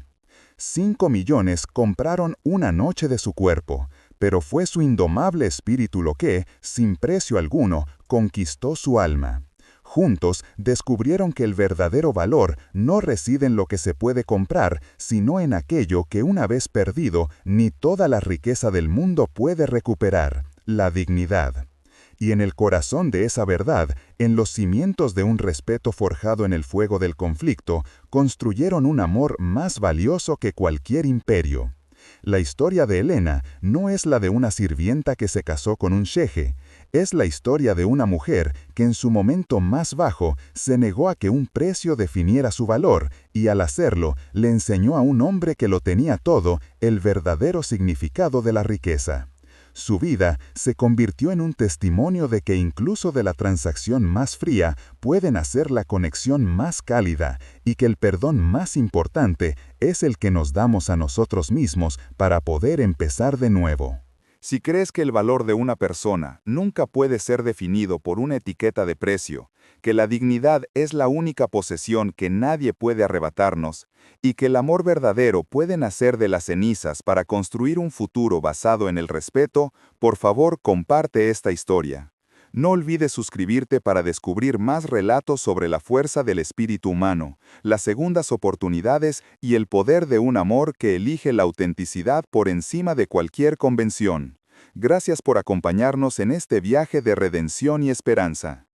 5 millones compraron una noche de su cuerpo, pero fue su indomable espíritu lo que, sin precio alguno, conquistó su alma. Juntos descubrieron que el verdadero valor no reside en lo que se puede comprar, sino en aquello que una vez perdido, ni toda la riqueza del mundo puede recuperar, la dignidad. Y en el corazón de esa verdad, en los cimientos de un respeto forjado en el fuego del conflicto, construyeron un amor más valioso que cualquier imperio. La historia de Elena no es la de una sirvienta que se casó con un sheje, es la historia de una mujer que en su momento más bajo se negó a que un precio definiera su valor y al hacerlo le enseñó a un hombre que lo tenía todo el verdadero significado de la riqueza. Su vida se convirtió en un testimonio de que incluso de la transacción más fría puede nacer la conexión más cálida y que el perdón más importante es el que nos damos a nosotros mismos para poder empezar de nuevo. Si crees que el valor de una persona nunca puede ser definido por una etiqueta de precio, que la dignidad es la única posesión que nadie puede arrebatarnos, y que el amor verdadero puede nacer de las cenizas para construir un futuro basado en el respeto, por favor comparte esta historia. No olvides suscribirte para descubrir más relatos sobre la fuerza del espíritu humano, las segundas oportunidades y el poder de un amor que elige la autenticidad por encima de cualquier convención. Gracias por acompañarnos en este viaje de redención y esperanza.